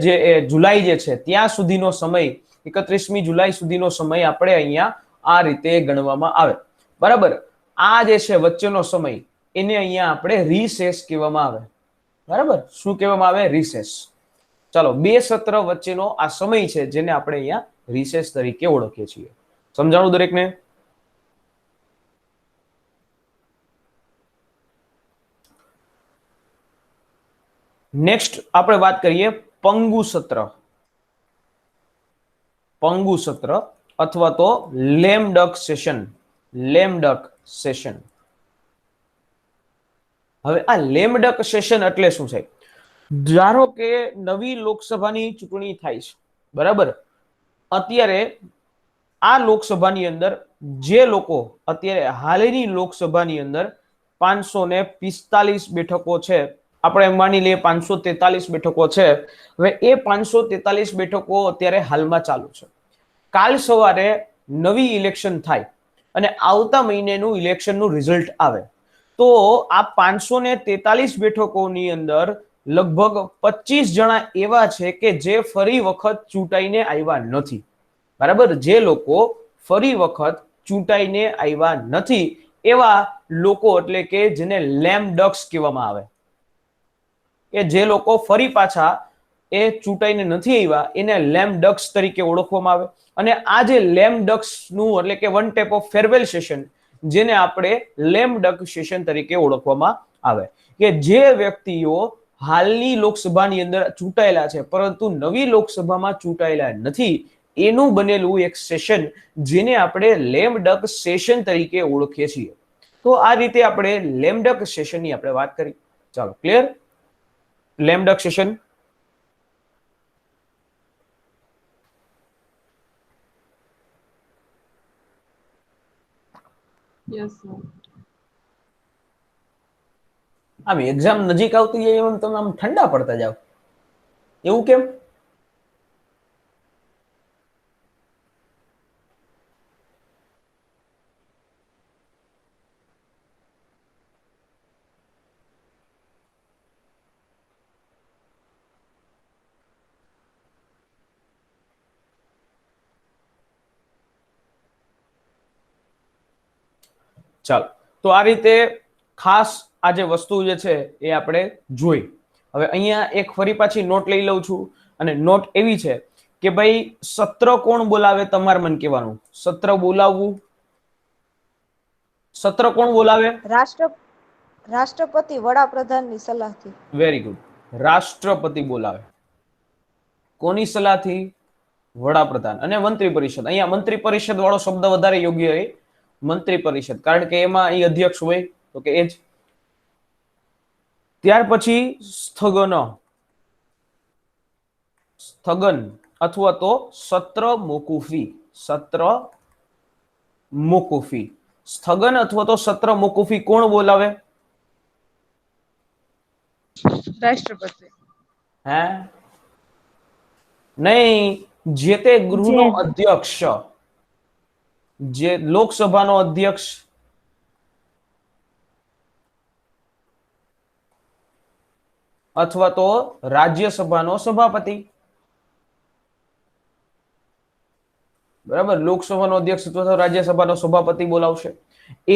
જે જુલાઈ જે છે ત્યાં સુધીનો સમય, 31મી જુલાઈ સુધીનો સમય આપણે અહીંયા આ રીતે ગણવામાં આવે. બરાબર. આ જે છે વચ્ચેનો સમય એને અહીંયા આપણે રિસેસ કહેવામાં આવે. બરાબર, શું કહેવામાં આવે? રિસેસ. ચાલો, 2 સત્ર વચ્ચેનો આ સમય છે જેને આપણે અહીંયા રિસેસ તરીકે ઓળખીએ છીએ. સમજાણું દરેકને? નેક્સ્ટ આપણે વાત કરીએ પંગુ સત્ર. પંગુ સત્ર અથવા તો lame duck session. Lame duck session. હવે આ લેમ ડક સેશન એટલે શું છે? ધારો કે નવી લોકસભાની ચૂંટણી થાય છે. બરાબર. અત્યારે આ લોકસભાની અંદર જે લોકો અત્યારે હાલની લોકસભાની અંદર 545 બેઠકો છે, આપણે માની લઈએ 543 બેઠકો છે. હવે એ 543 બેઠકો અત્યારે હાલમાં ચાલુ છે. કાલ સવારે નવી ઇલેક્શન થાય અને આવતા મહિનેનું ઇલેક્શનનું રિઝલ્ટ આવે તો આ 543 બેઠકોની અંદર લગભગ 25 જણા એવા છે કે જે ફરી વખત ચૂંટાઈને આવ્યા નથી. બરાબર, જે લોકો ફરી વખત ચૂંટાઈને આવ્યા નથી એવા લોકો એટલે કે જેને લેમ ડક્સ કહેવામાં આવે, કે જે લોકો ફરી પાછા એ ચૂંટાઈને નથી આવ્યા એને લેમ ડક્સ તરીકે ઓળખવામાં આવે. અને આ જે લેમ ડક્સ નું એટલે કે one type of farewell session, જેને આપણે લેમ ડક સેશન તરીકે ઓળખવામાં આવે, કે જે વ્યક્તિઓ હાલની લોકસભાની અંદર ચૂંટાયેલા છે પરંતુ નવી લોકસભામાં ચૂંટાયેલા નથી એનું બનેલું એક સેશન જેને આપણે લેમ ડક સેશન તરીકે ઓળખીએ છીએ. તો આ રીતે આપણે લેમ ડક સેશનની આપણે વાત કરી. ચાલો, clear? Lame duck session. Yes sir. આમ એક્ઝામ નજીક આવતી જાય એમ તમે આમ ઠંડા પડતા જાવ, એવું કેમ? ચાલો, તો આ રીતે ખાસ આ જે વસ્તુ જે છે એ આપણે જોઈ. હવે અહીંયા એક ફરી પાછી નોટ લઈ લઉં છું, અને નોટ એવી છે કે ભાઈ સત્ર કોણ બોલાવે, તમારે મને કહેવાનું. સત્ર બોલાવવું, સત્ર કોણ બોલાવે? રાષ્ટ્રપતિ વડાપ્રધાનની સલાહથી. Very good. રાષ્ટ્રપતિ બોલાવે. કોની સલાહથી? વડાપ્રધાન. અને મંત્રી પરિષદ, અહીંયા મંત્રી પરિષદ વાળો શબ્દ વધારે યોગ્ય છે, મંત્રી પરિષદ, કારણ કે એમાં અહીં અધ્યક્ષ હોય, તો કે એ જ. ત્યાર પછી સ્થગન, સ્થગન અથવા તો સત્ર મોકૂફી, સત્ર મોકૂફી. સ્થગન અથવા તો સત્ર મોકૂફી કોણ બોલાવે? રાષ્ટ્રપતિ. હે નહીં, જે તે ગૃહનો અધ્યક્ષ, જે લોકસભાનો અધ્યક્ષ, અથવા તો રાજ્યસભાનો સભાપતિ. બરાબર, લોકસભાનો અધ્યક્ષ અથવા તો રાજ્યસભાનો સભાપતિ બોલાવશે.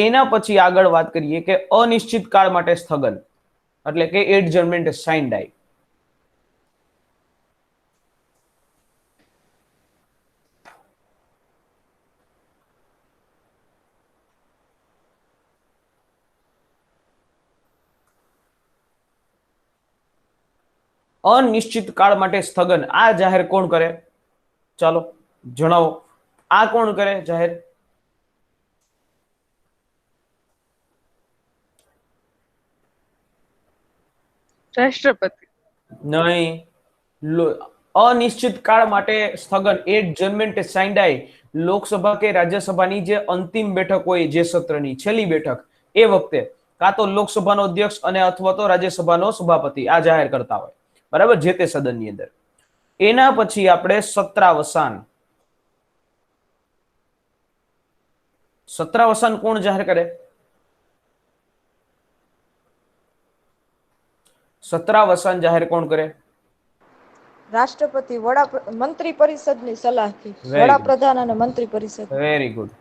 એના પછી આગળ વાત કરીએ કે અનિશ્ચિત કાળ માટે સ્થગન, એટલે કે એડજર્નમેન્ટ સાઇન ડાય. અનિશ્ચિત કાળ માટે સ્થગન આ જાહેર કોણ કરે? ચાલો જણાવો, આ કોણ કરે જાહેર? રાષ્ટ્રપતિ. નહીં, અનિશ્ચિત કાળ માટે સ્થગન એડજર્નમેન્ટ સાઇન્ડાય લોકસભા કે રાજ્યસભાની જે અંતિમ બેઠક હોય, જે સત્રની છેલ્લી બેઠક, એ વખતે કાં તો લોકસભાનો અધ્યક્ષ અને અથવા તો રાજ્યસભાનો સભાપતિ આ જાહેર કરતા હોય, બરાબર, જે તે સદનની અંદર. એના પછી આપણે સત્રાવસાન. સત્રાવસાન કોણ જાહેર કરે? સત્રાવસાન જાહેર કોણ કરે? રાષ્ટ્રપતિ મંત્રી પરિષદની સલાહથી. વડાપ્રધાન અને મંત્રી પરિષદ. Very good.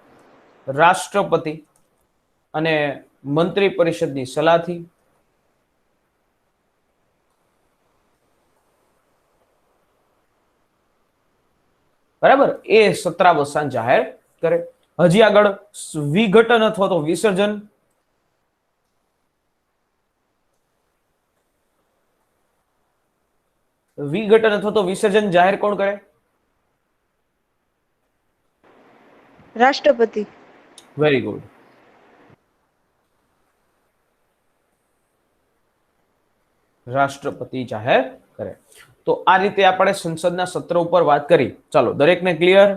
રાષ્ટ્રપતિ અને મંત્રી પરિષદની સલાહથી. બરાબર, એ સત્રાવસાન જાહેર કરે. હજી આગળ વિઘટન અથવા તો વિસર્જન. વિઘટન અથવા તો વિસર્જન જાહેર કોણ કરે? રાષ્ટ્રપતિ. Very good. રાષ્ટ્રપતિ જાહેર કરે. તો આ રીતે આપણે સંસદના સત્ર ઉપર વાત કરી. ચાલો, દરેકને ક્લિયર?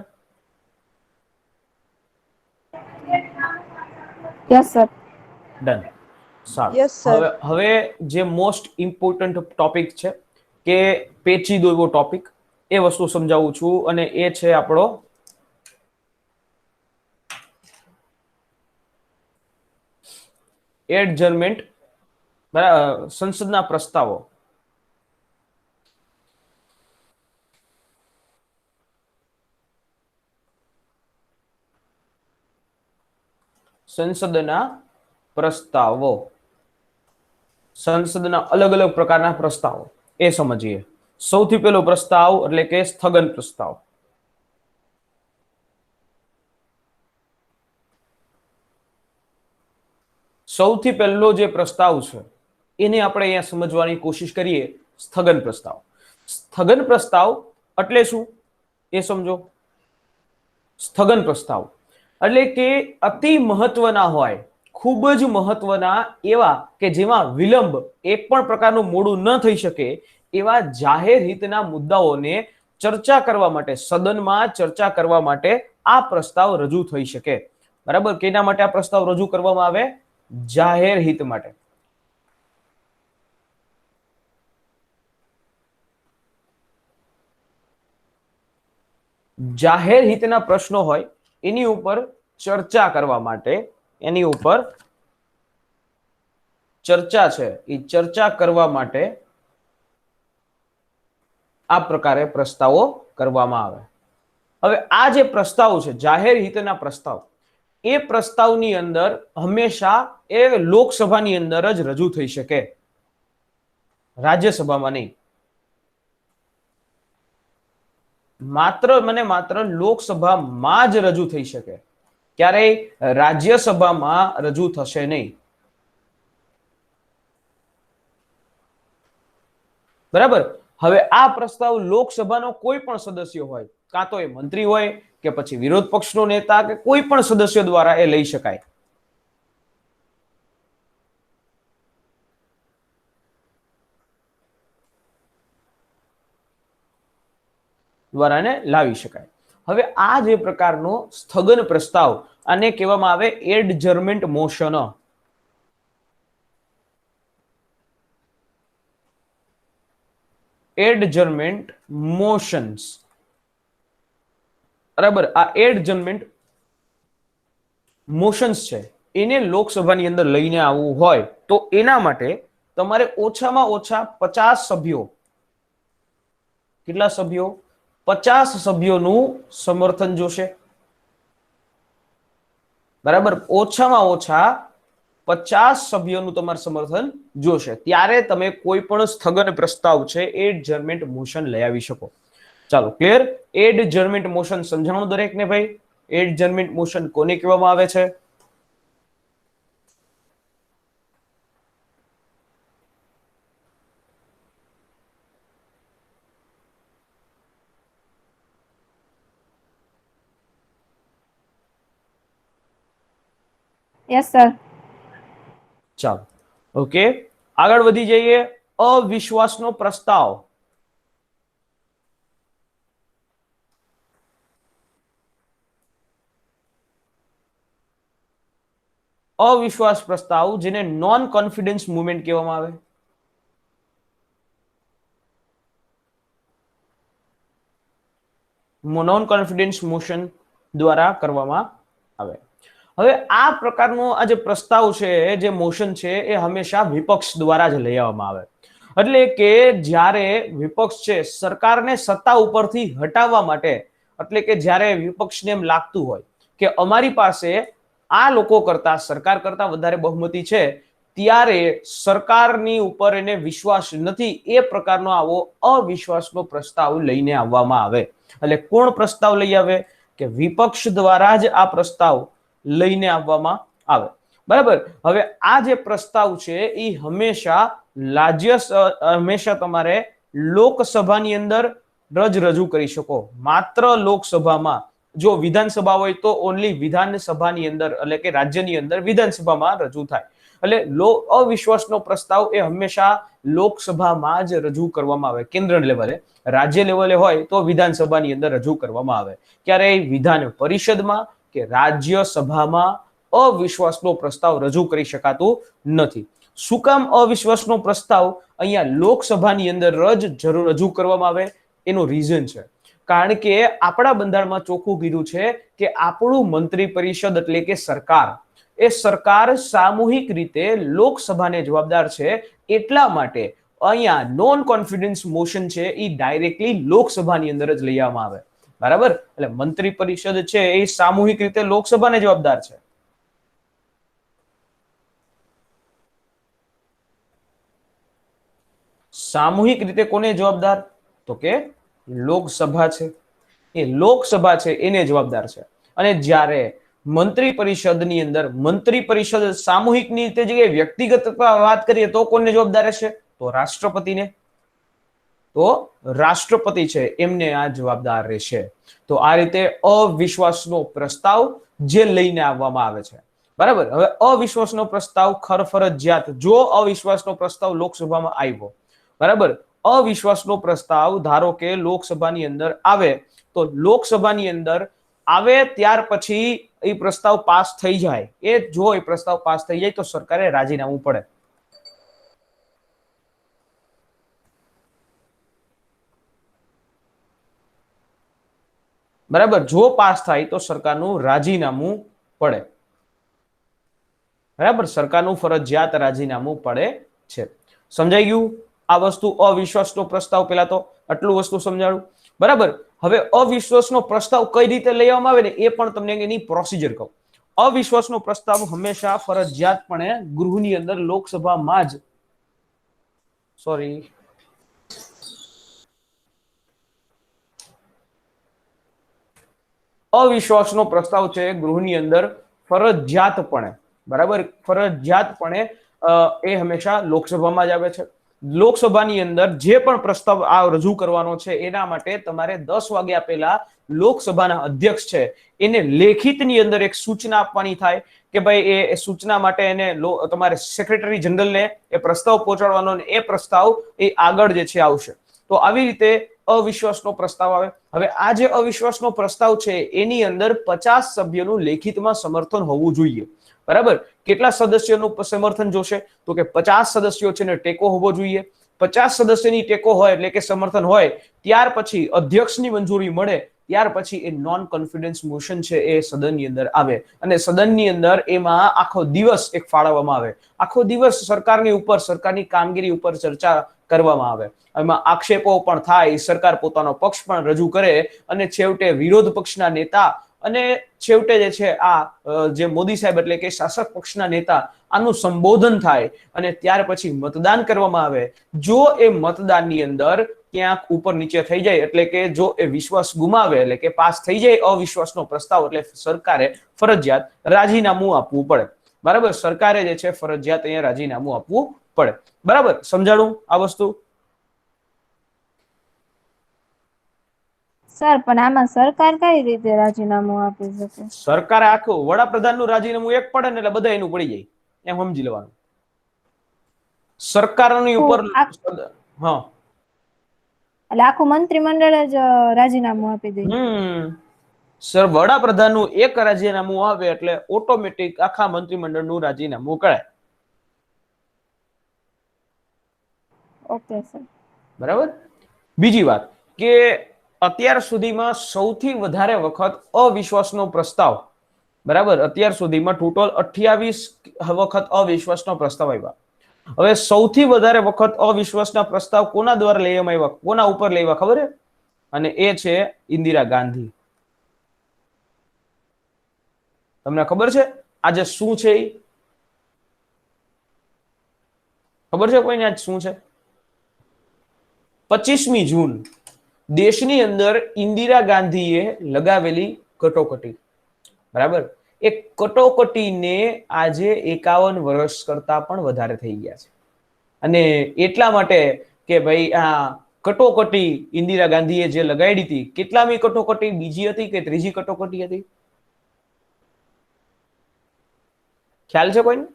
Yes sir. ડન. સારું. Yes, sir. હવે જે મોસ્ટ ઇમ્પોર્ટન્ટ ટોપિક છે, કે પેચીદો એવો ટોપિક, એ વસ્તુ સમજાવું છું, અને એ છે આપણો એડજર્નમેન્ટ, સંસદના પ્રસ્તાવો. સંસદના પ્રસ્તાવો, સંસદના અલગ અલગ પ્રકારના પ્રસ્તાવો એ સમજીએ. સૌથી પહેલો પ્રસ્તાવ એટલે કે સ્થગન પ્રસ્તાવ. સૌથી પહેલો જે પ્રસ્તાવ છે એને આપણે અહીંયા સમજવાની કોશિશ કરીએ. સ્થગન પ્રસ્તાવ. સ્થગન પ્રસ્તાવ એટલે શું એ સમજો. સ્થગન પ્રસ્તાવ એટલે કે અતિ મહત્વના હોય, ખૂબ જ મહત્વના એવા કે જેમાં વિલંબ, એક પણ પ્રકારનું મોડું ન થઈ શકે એવા જાહેર હિતના મુદ્દાઓને ચર્ચા કરવા માટે, સદનમાં ચર્ચા કરવા માટે આ પ્રસ્તાવ રજૂ થઈ શકે. બરાબર, કેના માટે આ પ્રસ્તાવ રજૂ કરવામાં આવે? જાહેર હિત માટે. જાહેર હિતના પ્રશ્નો હોય એની ઉપર ચર્ચા કરવા માટે, એની ઉપર ચર્ચા છે એ ચર્ચા કરવા માટે આ પ્રકારે પ્રસ્તાવો કરવામાં આવે. હવે આ જે પ્રસ્તાવ છે, જાહેર હિતના પ્રસ્તાવ, એ પ્રસ્તાવની અંદર હંમેશા એ લોકસભાની અંદર જ રજૂ થઈ શકે, રાજ્યસભામાં નહીં. માત્ર લોકસભામાં જ રજૂ થઈ શકે, ક્યારેય રાજ્યસભામાં રજૂ થશે નહીં. બરાબર. હવે આ પ્રસ્તાવ લોકસભાનો કોઈ પણ સદસ્ય હોય, કાં તો એ મંત્રી હોય કે પછી વિરોધ પક્ષનો નેતા કે કોઈ પણ સદસ્ય દ્વારા એ લઈ શકાય. દ્વારા એને લાવી શકાય. હવે આ જે પ્રકારનો સ્થગન પ્રસ્તાવ, આને કહેવામાં આવે એડજર્મેન્ટ મોશન. એડજર્મેન્ટ મોશન્સ. બરાબર. આ એડજર્મેન્ટ મોશન્સ છે, એને લોકસભાની અંદર લઈને આવવું હોય તો એના માટે તમારે ઓછામાં ઓછા 50 સભ્યો, કેટલા સભ્યો? 50 સભ્યોનું સમર્થન જોશે. બરાબર. ઓછામાં ઓછા 50 સભ્યોનું તમારું સમર્થન જોશે, ત્યારે તમે કોઈ પણ સ્થગન પ્રસ્તાવ છે એડજર્મેન્ટ મોશન લઈ આવી શકો. ચાલો, ક્લિયર? એડજર્મેન્ટ મોશન સમજાણું દરેકને ભાઈ? એડજર્મેન્ટ મોશન કોને કહેવામાં આવે છે? Yes sir. ચાલો, ઓકે, આગળ વધી જઈએ. અવિશ્વાસનો પ્રસ્તાવ. અવિશ્વાસ પ્રસ્તાવ, જેને નોન કોન્ફિડન્સ મુવમેન્ટ કહેવામાં આવે. નોન કોન્ફિડન્સ મોશન દ્વારા કરવામાં આવે. હવે આ પ્રકારનો આ જે પ્રસ્તાવ છે, જે મોશન છે, એ હંમેશા વિપક્ષ દ્વારા જ લઈ આવવામાં આવે. એટલે કે જ્યારે વિપક્ષ છે સરકારને સત્તા ઉપરથી હટાવવા માટે, એટલે કે જ્યારે વિપક્ષને એમ લાગતું હોય કે અમારી પાસે આ લોકો કરતા, સરકાર કરતા વધારે બહુમતી છે, ત્યારે સરકારની ઉપર એને વિશ્વાસ નથી, એ પ્રકારનો આવો અવિશ્વાસનો પ્રસ્તાવ લઈને આવવામાં આવે. એટલે કોણ પ્રસ્તાવ લઈ આવે? કે વિપક્ષ દ્વારા જ આ પ્રસ્તાવ લઈને આવવામાં આવે. બરાબર. હવે આ જે પ્રસ્તાવ છે એ હંમેશા તમારે લોકસભાની અંદર જ રજૂ કરી શકો, માત્ર લોકસભામાં. જો વિધાનસભા હોય તો ઓનલી વિધાનસભાની અંદર, એટલે કે રાજ્યની અંદર વિધાનસભામાં રજૂ થાય. એટલે અવિશ્વાસનો પ્રસ્તાવ એ હંમેશા લોકસભામાં જ રજૂ કરવામાં આવે, કેન્દ્ર લેવલે. રાજ્ય લેવલે હોય તો વિધાનસભાની અંદર રજૂ કરવામાં આવે. ક્યારેય વિધાન પરિષદમાં કે રાજ્યસભામાં અવિશ્વાસનો પ્રસ્તાવ રજૂ કરી શકાતું નથી. શું કામ અવિશ્વાસનો પ્રસ્તાવ અહીંયા લોકસભાની અંદર જ રજૂ કરવામાં આવે? એનું રીઝન છે, કારણ કે આપણા બંધારણમાં ચોખ્ખું કીધું છે કે આપણું મંત્રી પરિષદ એટલે કે સરકાર, એ સરકાર સામૂહિક રીતે લોકસભાને જવાબદાર છે. એટલા માટે અહીંયા નોન કોન્ફિડન્સ મોશન છે એ ડાયરેક્ટલી લોકસભાની અંદર જ લઈ આવવામાં આવે. બરાબર. એટલે મંત્રી પરિષદ છે એ સામૂહિક રીતે લોકસભાને જવાબદાર છે. સામૂહિક રીતે કોને જવાબદાર? તો કે લોકસભા છે, એ લોકસભા છે એને જવાબદાર છે. અને જ્યારે મંત્રી પરિષદની અંદર મંત્રી પરિષદ સામૂહિકની રીતે જગ્યાએ વ્યક્તિગત વાત કરીએ તો કોને જવાબદાર રહેશે? તો રાષ્ટ્રપતિને. તો રાષ્ટ્રપતિ છે એમને આ જવાબદાર રહેશે. તો આ રીતે અવિશ્વાસનો પ્રસ્તાવ જે લઈને આવવામાં આવે છે. બરાબર. હવે અવિશ્વાસનો પ્રસ્તાવ ફરજિયાત, જો અવિશ્વાસનો પ્રસ્તાવ લોકસભામાં આવ્યો, બરાબર, અવિશ્વાસનો પ્રસ્તાવ ધારો કે લોકસભાની અંદર આવે, તો લોકસભાની અંદર આવે ત્યાર પછી એ પ્રસ્તાવ પાસ થઈ જાય, જો એ પ્રસ્તાવ પાસ થઈ જાય તો સરકારે રાજીનામું પડે. બરાબર. જો પાસ થાય તો સરકારનું રાજીનામું પડે. બરાબર. સરકારનું ફરજિયાત રાજીનામું પડે છે. સમજાઈ ગયું આ વસ્તુ? અવિશ્વાસનો પ્રસ્તાવ પહેલા તો આટલું વસ્તુ સમજાડું. બરાબર. હવે અવિશ્વાસનો પ્રસ્તાવ કઈ રીતે લઈ આવવામાં આવે ને એ પણ તમને એની પ્રોસિજર કહું. અવિશ્વાસનો પ્રસ્તાવ હંમેશા ફરજિયાતપણે ગૃહની અંદર લોકસભામાં જ અવિશ્વાસનો પ્રસ્તાવ છે ગૃહની અંદર ફરજિયાતપણે, બરાબર, ફરજિયાતપણે એ હંમેશા લોકસભામાં જ આવે છે. લોકસભાની અંદર જે પણ પ્રસ્તાવ આ રજૂ કરવાનો છે એના માટે તમારે 10 વાગ્યા પહેલા લોકસભાના અધ્યક્ષ છે એને લેખિતની અંદર એક સૂચના આપવાની થાય કે ભાઈ એ સૂચના માટે એને તમારે સેક્રેટરી જનરલને એ પ્રસ્તાવ પહોંચાડવાનો અને એ પ્રસ્તાવ એ આગળ જે છે આવશે. તો આવી રીતે અવિશ્વાસનો પ્રસ્તાવ આવે. હવે આ જે અવિશ્વાસનો પ્રસ્તાવ છે એની અંદર 50 સભ્યોનું લેખિતમાં સમર્થન હોવું જોઈએ, બરાબર. કેટલા સદસ્યોનું સમર્થન જોશે? તો કે 50 સદસ્યો છે ને ટેકો હોવો જોઈએ. 50 સદસ્યની ટેકો હોય એટલે કે સમર્થન હોય ત્યાર પછી અધ્યક્ષની મંજૂરી મળે ત્યાર પછી એ નોન કોન્ફિડન્સ મોશન છે એ સદનની અંદર આવે અને સદનની અંદર એમાં આખો દિવસ એક ફાળવવામાં આવે. આખો દિવસ સરકારની ઉપર, સરકારની કામગીરી ઉપર ચર્ચા કરવામાં આવે. એમાં આક્ષેપો પણ થાય, સરકાર પોતાનો પક્ષ પણ રજૂ કરે અને છેવટે વિરોધ પક્ષના નેતા અને છેવટે જે છે આ જે મોદી સાહેબ એટલે કે શાસક પક્ષના નેતા આનું સંબોધન થાય અને ત્યાર પછી મતદાન કરવામાં આવે. જો એ મતદાનની અંદર ક્યાંક ઉપર નીચે થઈ જાય એટલે કે જો એ વિશ્વાસ ગુમાવે એટલે કે પાસ થઈ જાય અવિશ્વાસનો પ્રસ્તાવ એટલે સરકારે ફરજિયાત રાજીનામું આપવું પડે, બરાબર. સરકારે જે છે ફરજિયાત અહીંયા રાજીનામું આપવું પડે, બરાબર. સમજાણું આ વસ્તુ? સર પણ આમાં સરકાર કઈ રીતે રાજીનામું આપી શકે? સરકારે આખું વડાપ્રધાનનું રાજીનામું એક પડે ને એટલે બધા એનું પડી જાય, એમ સમજી લેવાનું. સરકારની ઉપર હા એટલે આખું મંત્રીમંડળ જ રાજીનામું આપી દે. સર વડાપ્રધાનનું એક રાજીનામું આવે એટલે ઓટોમેટિક આખા મંત્રીમંડળનું રાજીનામું કરે. Okay sir. બરાબર. બીજી વાત કે અત્યાર સુધીમાં સૌથી વધારે વખત અવિશ્વાસનો પ્રસ્તાવ, બરાબર, અત્યાર સુધીમાં ટોટલ 28 વખત અવિશ્વાસનો પ્રસ્તાવ આવ્યા. હવે સૌથી વધારે વખત અવિશ્વાસના પ્રસ્તાવ કોના દ્વારા લેવામાં આવ્યા, કોના ઉપર લેવા ખબર છે? અને એ છે ઇન્દિરા ગાંધી. તમને ખબર છે આજે શું છે? ખબર છે કોઈને આજ શું છે? 25મી જૂન દેશની અંદર ઇન્દિરા ગાંધીએ લગાવેલી કટોકટી, બરાબર. એ કટોકટીને આજે 51 વર્ષ કરતા પણ વધારે થઈ ગયા છે અને એટલા માટે કે ભાઈ આ કટોકટી ઇન્દિરા ગાંધીએ જે લગાડી હતી, કેટલામી કટોકટી? બીજી હતી કે ત્રીજી કટોકટી હતી? ખ્યાલ છે કોઈને?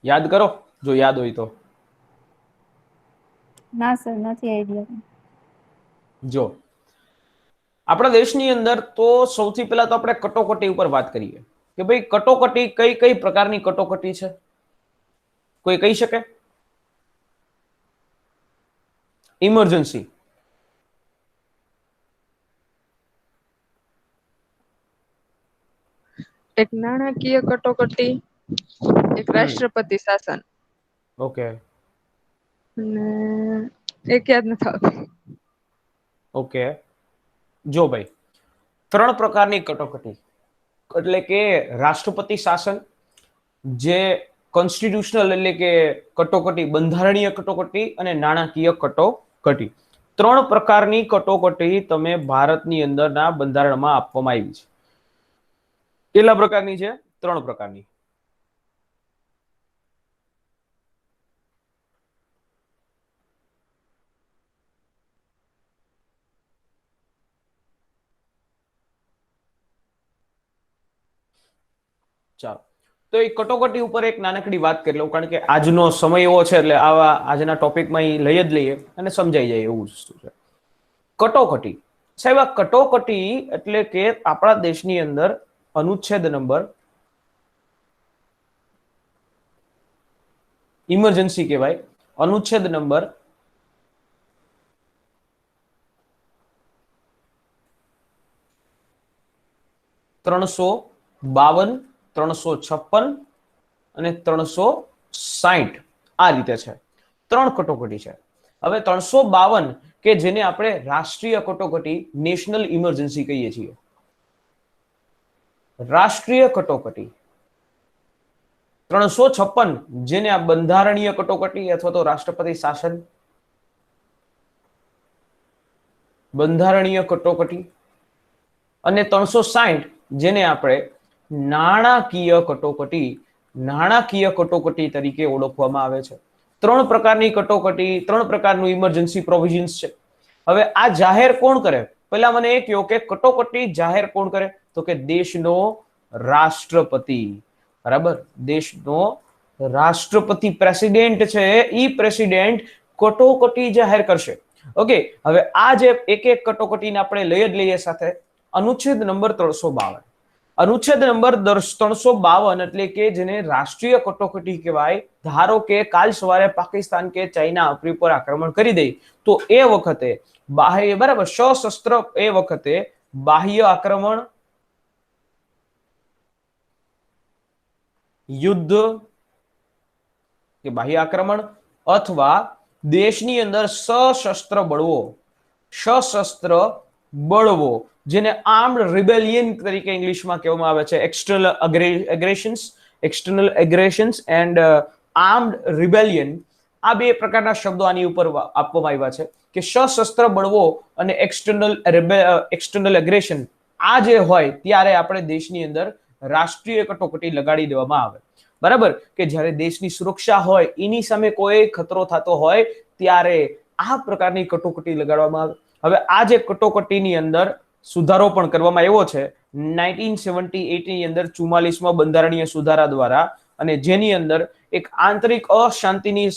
યાદ કરો જો યાદ હોય તો. ના સર, નથી આઈડિયા. જો આપણા દેશની અંદર તો સૌથી પહેલા તો આપણે કટોકટી ઉપર વાત કરીએ કે ભાઈ કટોકટી કઈ કઈ પ્રકારની કટોકટી છે? કોઈ કહી શકે? ઇમરજન્સી, એક નાણાકીય કટોકટી, એક રાષ્ટ્રપતિ શાસન. ઓકે. અને એક યાદ નથી આવતું. ઓકે. જો ભાઈ 3 પ્રકારની કટોકટી એટલે કે રાષ્ટ્રપતિ શાસન, જે કોન્સ્ટિટ્યુશનલ એટલે કે કટોકટી, બંધારણીય કટોકટી અને નાણાકીય કટોકટી. 3 પ્રકારની કટોકટી તમે ભારતની અંદરના બંધારણમાં આપવામાં આવી છે. કેટલા પ્રકારની છે? 3 પ્રકારની. ચાલો તો એ કટોકટી ઉપર એક નાનકડી વાત કરી લઉં કારણ કે આજનો સમય એવો છે એટલે આવા આજના ટોપિકમાં લઈ જ લઈએ અને સમજાઈ જાય એવું વસ્તુ છે. કટોકટી સાહેબ, આ કટોકટી એટલે કે આપણા દેશની અંદર અનુચ્છેદ નંબર, ઇમરજન્સી કહેવાય, અનુચ્છેદ નંબર 352, 356 અને 360 આ રીતે છે. 3 કટોકટી છે. હવે 352 કે જેને આપણે રાષ્ટ્રીય કટોકટી નેશનલ ઇમરજન્સી કહીએ છીએ, રાષ્ટ્રીય કટોકટી. 356 જેને આ બંધારણીય કટોકટી અથવા તો રાષ્ટ્રપતિ શાસન, બંધારણીય કટોકટી. અને 360 જેને આપણે નાણાકીય કટોકટી, નાણાકીય કટોકટી તરીકે ઓળખવામાં આવે છે. 3 પ્રકારની કટોકટી, 3 પ્રકારનું ઇમરજન્સી પ્રોવિઝન્સ છે. હવે આ જાહેર કોણ કરે? પહેલા મને એ કહો કે કટોકટી જાહેર કોણ કરે? તો કે દેશનો રાષ્ટ્રપતિ. બરાબર, દેશનો રાષ્ટ્રપતિ, પ્રેસિડેન્ટ છે, ઈ પ્રેસિડેન્ટ કટોકટી જાહેર કરશે. ઓકે, હવે આ જે એક એક કટોકટીને આપણે લઈ જ લઈએ સાથે. અનુચ્છેદ નંબર 352, અનુચ્છેદ નંબર 352 એટલે કે જેને રાષ્ટ્રીય કટોકટી કહેવાય. ધારો કે કાલ સવારે પાકિસ્તાન કે ચાઇના આપણી પર આક્રમણ કરી દે તો એ વખતે બાહ્ય, બરાબર, સશસ્ત્ર, એ વખતે બાહ્ય આક્રમણ, યુદ્ધ કે બાહ્ય આક્રમણ અથવા દેશની અંદર સશસ્ત્ર બળવો, સશસ્ત્ર બળવો જેને આર્મ્ડ રિબેલિયન તરીકે ઇંગ્લિશમાં કહેવામાં આવે છે. External એગ્રેશન્સ, external એગ્રેશન્સ and armed rebellion, આ બે પ્રકારના શબ્દો આની ઉપર આપવામાં આવ્યા છે કે સશસ્ત્ર બળવો અને એક્સટર્નલ એગ્રેશન આ જે હોય ત્યારે આપણે દેશની અંદર રાષ્ટ્રીય કટોકટી લગાડી દેવામાં આવે. બરાબર, કે જ્યારે દેશની સુરક્ષા હોય એની સામે કોઈ ખતરો થતો હોય ત્યારે આ પ્રકારની કટોકટી લગાડવામાં આવે. હવે આ જે કટોકટીની અંદર સુધારો પણ કરવામાં આવ્યો છે 1978 ની અંદર 44માં બંધારણીય સુધારા દ્વારા, અને જેની અંદર એક આંતરિક અશાંતિની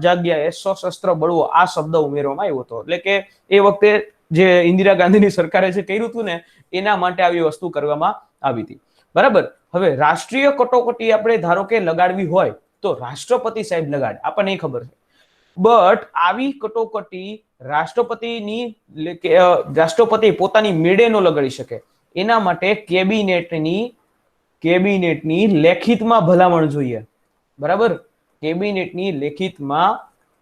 જગ્યાએ સશસ્ત્ર બળવો આ શબ્દ ઉમેરવામાં આવ્યો હતો. એટલે કે એ વખતે જે ઇન્દિરા ગાંધીની સરકારે જે કર્યું હતું ને એના માટે આવી વસ્તુ કરવામાં આવી હતી. બરાબર, હવે રાષ્ટ્રીય કટોકટી આપણે ધારો કે લગાડવી હોય તો રાષ્ટ્રપતિ સાહેબ લગાડે, આપણને એ ખબર છે. બટ આવી કટોકટી રાષ્ટ્રપતિ પોતાની મેળે ન લગાડી શકે. એના માટે કેબિનેટની લેખિતમાં ભલામણ જોઈએ. બરાબર, કેબિનેટની લેખિતમાં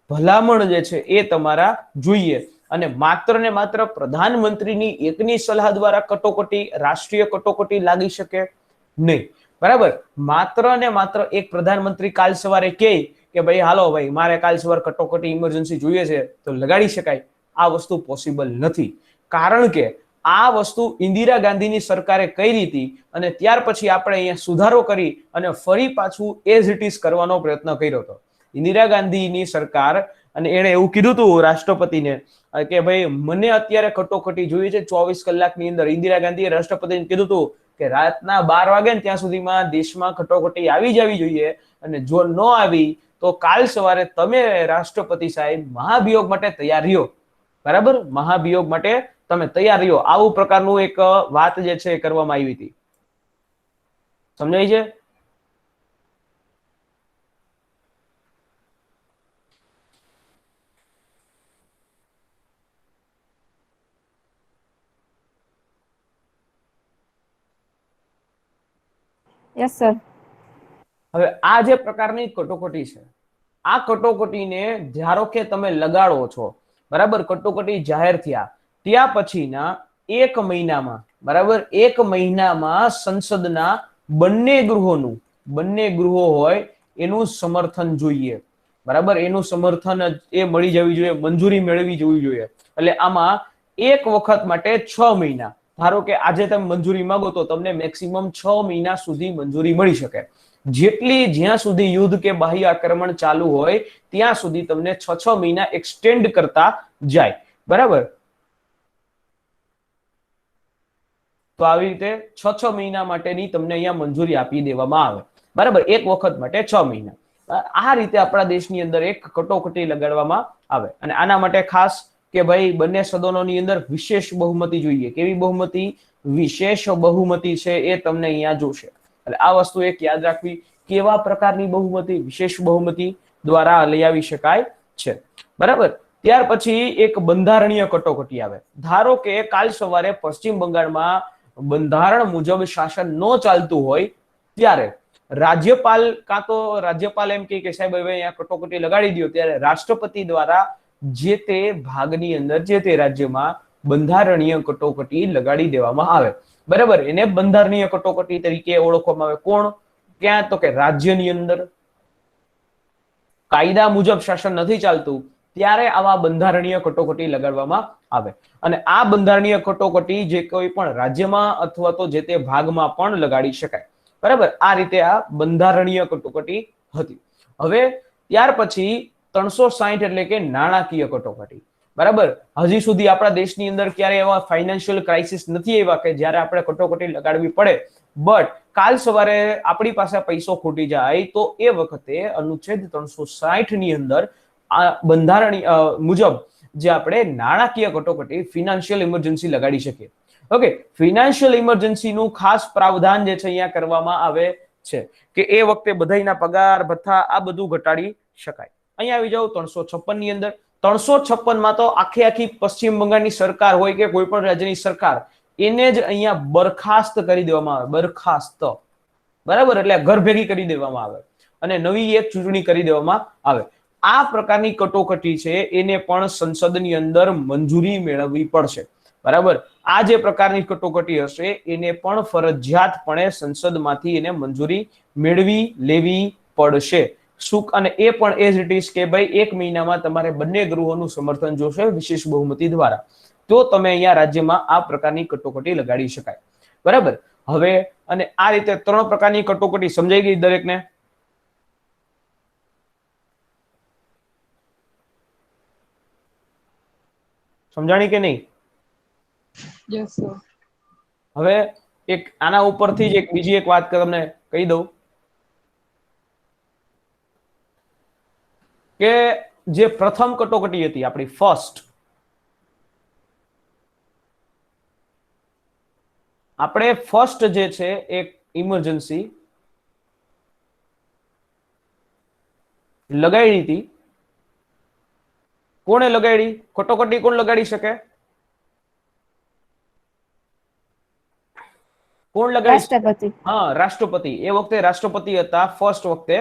ભલામણ જે છે એ તમારા જોઈએ. અને માત્ર ને માત્ર પ્રધાનમંત્રીની એકની સલાહ દ્વારા કટોકટી, રાષ્ટ્રીય કટોકટી લાગી શકે નહીં. બરાબર, માત્ર ને માત્ર એક પ્રધાનમંત્રી કાલ સવારે કહે કે ભાઈ હાલો ભાઈ મારે કાલ સવારે કટોકટી ઇમરજન્સી જોઈએ છે તો લગાડી શકાય, આ વસ્તુ પોસિબલ નથી. કારણ કે આ વસ્તુ ઇન્દિરા ગાંધીની સરકારે કરી હતી અને ત્યાર પછી આપણે અહીંયા સુધારો કરી અને ફરી પાછું એઝ ઇટ ઇઝ કરવાનો પ્રયત્ન કર્યો હતો. ઇન્દિરા ગાંધીની સરકાર, અને એણે એવું કીધું હતું રાષ્ટ્રપતિને કે ભાઈ મને અત્યારે કટોકટી જોઈએ છે 24 કલાકની અંદર. ઇન્દિરા ગાંધીએ રાષ્ટ્રપતિને કીધું હતું કે રાતના 12 વાગે ને ત્યાં સુધીમાં દેશમાં કટોકટી આવી જવી જોઈએ, અને જો ન આવી તો કાલ સવારે તમે રાષ્ટ્રપતિ સાહેબ મહાભિયોગ માટે તૈયાર રહ્યો. બરાબર, મહાભિયોગ માટે તમે તૈયાર રહ્યો. આવું પ્રકારનું એક વાત જે છે કરવામાં આવી હતી. સમજાય છે? Yes sir. હવે આ જે પ્રકારની કટોકટી છે, આ કટોકટીને ધારો કે તમે લગાડો છો, બરાબર, કટોકટી જાહેર થયા ત્યાં પછીના 1 મહિનામાં, બરાબર, 1 મહિનામાં સંસદના બંને ગૃહો હોય એનું સમર્થન જોઈએ. બરાબર, એનું સમર્થન એ મળી જવી જોઈએ, મંજૂરી મેળવી જવી જોઈએ. એટલે આમાં એક વખત માટે 6 મહિના, ધારો કે આજે તમે મંજૂરી માંગો તો તમને મેક્સિમમ 6 મહિના સુધી મંજૂરી મળી શકે. જ્યાં સુધી યુદ્ધ કે બાહ્ય આક્રમણ ચાલુ હોય ત્યાં સુધી તમને 6 મહિના એક્સટેન્ડ કરતા જાય. બરાબર, તો આવી રીતે 6 મહિના માટેની તમને અહીંયા મંજૂરી આપી દેવામાં આવે. બરાબર, એક વખત માટે 6 મહિના. આ રીતે આપણા દેશની અંદર એક કટોકટી લગાડવામાં આવે. અને આના માટે ખાસ કે ભાઈ બંને સદનોની અંદર વિશેષ બહુમતી જોઈએ. કેવી બહુમતી? વિશેષ બહુમતી છે એ તમને અહીંયા જોશે. એટલે આ વસ્તુ એક યાદ રાખવી, કેવા પ્રકારની બહુમતી? વિશેષ બહુમતી દ્વારા લઈ આવી શકાય છે. બરાબર, ત્યાર પછી એક બંધારણીય કટોકટી આવે. ધારો કે કાલ સવારે પશ્ચિમ બંગાળમાં બંધારણ મુજબ શાસન ન ચાલતું હોય ત્યારે રાજ્યપાલ કાં તો રાજ્યપાલ એમ કે સાહેબ હવે અહીંયા કટોકટી લગાડી દો, ત્યારે રાષ્ટ્રપતિ દ્વારા જે તે ભાગની અંદર જે તે રાજ્યમાં બંધારણીય કટોકટી લગાડી દેવામાં આવે. બરાબર, એને બંધારણીય કટોકટી તરીકે ઓળખવામાં આવે. કોણ? ક્યાં? તો કે રાજ્યની અંદર કાયદા મુજબ શાસન નથી ચાલતું ત્યારે આવા બંધારણીય કટોકટી લગાડવામાં આવે. અને આ બંધારણીય કટોકટી જે કોઈ પણ રાજ્યમાં અથવા તો જે તે ભાગમાં પણ લગાડી શકાય. બરાબર, આ રીતે આ બંધારણીય કટોકટી હતી. હવે ત્યાર પછી 360 એટલે કે નાણાકીય કટોકટી. બરાબર, હજી સુધી આપણા દેશની અંદર ક્યારે એવા ફાઇનાન્શિયલ ક્રાઇસિસ નથી આવ્યા કે જ્યારે આપણે કટોકટી લગાડવી પડે. બટ કાલ સવારે આપણી પાસે પૈસો ખૂટી જાય તો એ વખતે અનુચ્છેદ 360 ની અંદર આ બંધારણ મુજબ જે આપણે નાણાકીય કટોકટી ફિનાન્શિયલ ઇમરજન્સી લગાડી શકીએ. ઓકે, ફિનાન્શિયલ ઇમરજન્સીનું ખાસ પ્રાવધાન જે છે અહીંયા કરવામાં આવે છે કે એ વખતે બધાના પગાર ભથ્થા આ બધું ઘટાડી શકાય. અહીંયા આવી જાઓ 356 ની અંદર. 356 માં તો આખી પશ્ચિમ બંગાળની સરકાર હોય કે કોઈ પણ રાજ્યની સરકાર એને જ અહીંયા બરખાસ્ત કરી દેવામાં આવે. બરખાસ્ત, બરાબર, એટલે ઘર ભેગી કરી દેવામાં આવે અને નવી એક ચૂંટણી કરી દેવામાં આવે. આ પ્રકારની કટોકટી છે એને પણ સંસદની અંદર મંજૂરી મેળવવી પડશે. બરાબર, આ જે પ્રકારની કટોકટી હશે એને પણ ફરજિયાતપણે સંસદમાંથી એને મંજૂરી મેળવી લેવી પડશે. સુખ અને એ પણ એઝ ઇટ ઇઝ કે ભાઈ 1 મહિનામાં તમારે બંને ગૃહોનું સમર્થન જોશે વિશેષ બહુમતી દ્વારા, તો તમે અહીંયા રાજ્યમાં આ પ્રકારની કટોકટી લગાડી શકાય. બરાબર, હવે અને આ રીતે 3 પ્રકારની કટોકટી સમજાઈ ગઈ દરેકને? સમજાણી કે નહીં? Yes sir. હવે એક આના ઉપરથી જ એક બીજી એક વાત તમને કહી દઉં કે જે પ્રથમ કટોકટી હતી આપણી ફર્સ્ટ, આપણે ફર્સ્ટ જે છે એક ઇમરજન્સી લગાડી હતી. કોણે લગાડી? કટોકટી કોણ લગાડી શકે? કોણ લગાડી? રાષ્ટ્રપતિ. હા, રાષ્ટ્રપતિ. એ વખતે રાષ્ટ્રપતિ હતા ફર્સ્ટ વખતે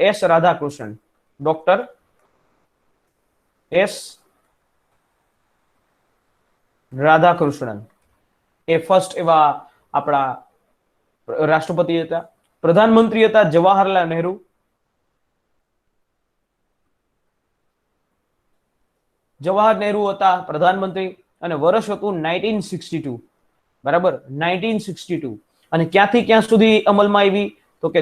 S Radhakrishnan, doctor S Radhakrishnan એ ફર્સ્ટ એવા આપણા રાષ્ટ્રપતિ હતા. પ્રધાનમંત્રી હતા જવાહરલાલ નહેરુ. જવાહર નહેરુ હતા પ્રધાનમંત્રી અને વર્ષ હતું 1962. બરાબર, 1962. અને ક્યાંથી ક્યાં સુધી અમલમાં આવી? તો કે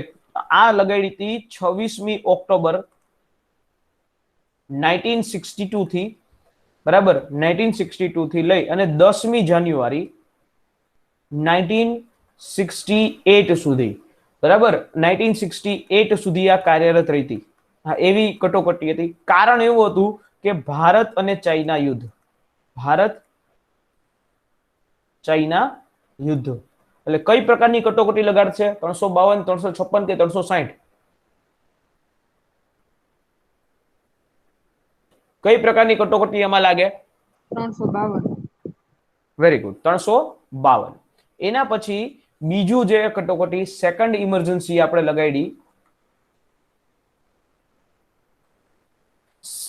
આ લગાડી હતી 26મી ઓક્ટોબર 1962 થી, બરાબર, 1962 થી લઈ અને 10મી જાન્યુઆરી 1968 સુધી. બરાબર, 1968 સુધી આ કાર્યરત રહી હતી. હા, એવી કટોકટી હતી. કારણ એવું હતું કે ભારત અને ચાઇના યુદ્ધ. ભારત ચાઇના યુદ્ધ. એટલે કઈ પ્રકારની કટોકટી લગાડશે? 352, 356 કે 360? કઈ પ્રકારની કટોકટી એમાં લાગે? 352. Very good, 352. એના પછી બીજું જે કટોકટી સેકન્ડ ઇમરજન્સી આપણે લગાડી.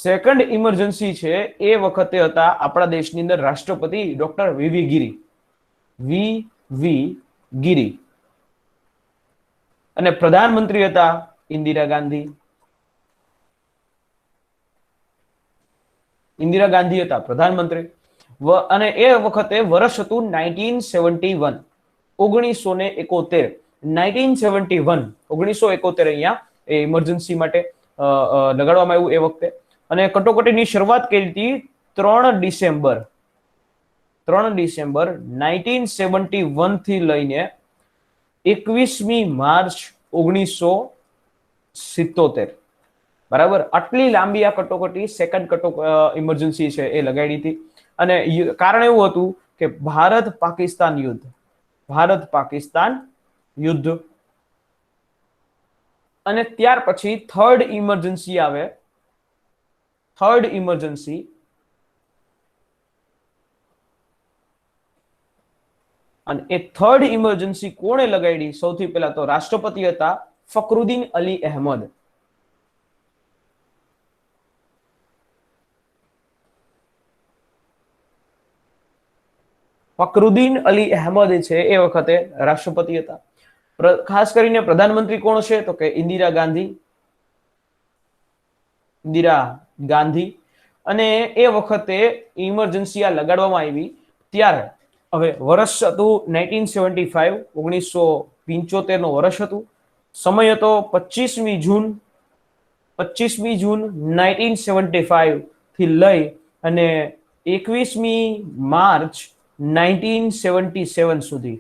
સેકન્ડ ઇમરજન્સી છે એ વખતે હતા આપણા દેશની અંદર રાષ્ટ્રપતિ ડોક્ટર વી.વી. ગિરી. વી.વી. ગિરી. અને પ્રધાનમંત્રી હતા ઇન્દિરા ગાંધી. ઇન્દિરા ગાંધી હતા પ્રધાનમંત્રી. અને એ વખતે વર્ષ હતું 1971. 1971. 1971 અહીંયા એ ઇમરજન્સી માટે લગાડવામાં આવ્યું એ વખતે. અને કટોકટીની શરૂઆત કરી હતી 3 ડિસેમ્બર 1971 થી લઈને 21મી માર્ચ 1977. બરાબર, આટલી લાંબી આ કટોકટી સેકન્ડ ઇમરજન્સી છે એ લગાડી હતી. અને કારણ એવું હતું કે ભારત પાકિસ્તાન યુદ્ધ. ભારત પાકિસ્તાન યુદ્ધ. અને ત્યાર પછી થર્ડ ઇમરજન્સી આવે. થર્ડ ઇમરજન્સી અને એ થર્ડ ઇમરજન્સી કોણે લગાડી? સૌથી પહેલા તો રાષ્ટ્રપતિ હતા ફખરુદ્દીન અલી અહેમદ. ફખરુદ્દીન અલી અહેમદ છે એ વખતે રાષ્ટ્રપતિ હતા. ખાસ કરીને પ્રધાનમંત્રી કોણ છે તો કે ઇન્દિરા ગાંધી. અને એ વખતે ઇમરજન્સી આ લગાડવામાં આવી ત્યારે હવે વર્ષ હતું 1975 નો વર્ષ હતું. સમય હતો 25મી જૂન 1975 થી લઈ અને 21મી માર્ચ 1977 સુધી.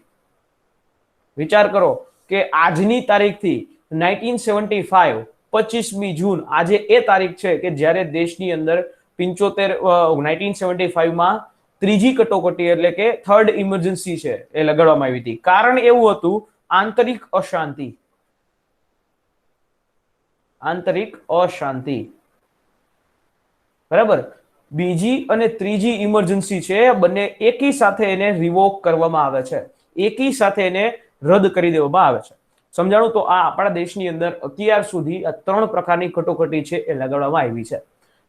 વિચાર કરો કે આજની તારીખથી 1975 25મી જૂન આજે એ તારીખ છે કે જ્યારે દેશની અંદર 1975 માં ત્રીજી કટોકટી એટલે કે થર્ડ ઇમરજન્સી છે એ લગાડવામાં આવી હતી. કારણ એવું હતું આંતરિક અશાંતિ. બરાબર. બીજી અને ત્રીજી ઇમરજન્સી છે બંને એકી સાથે એને રિવોક કરવામાં આવે છે, એકી સાથે એને રદ કરી દેવામાં આવે છે. સમજાણું? તો આ આપણા દેશની અંદર અત્યાર સુધી આ 3 પ્રકારની કટોકટી છે એ લગાડવામાં આવી છે.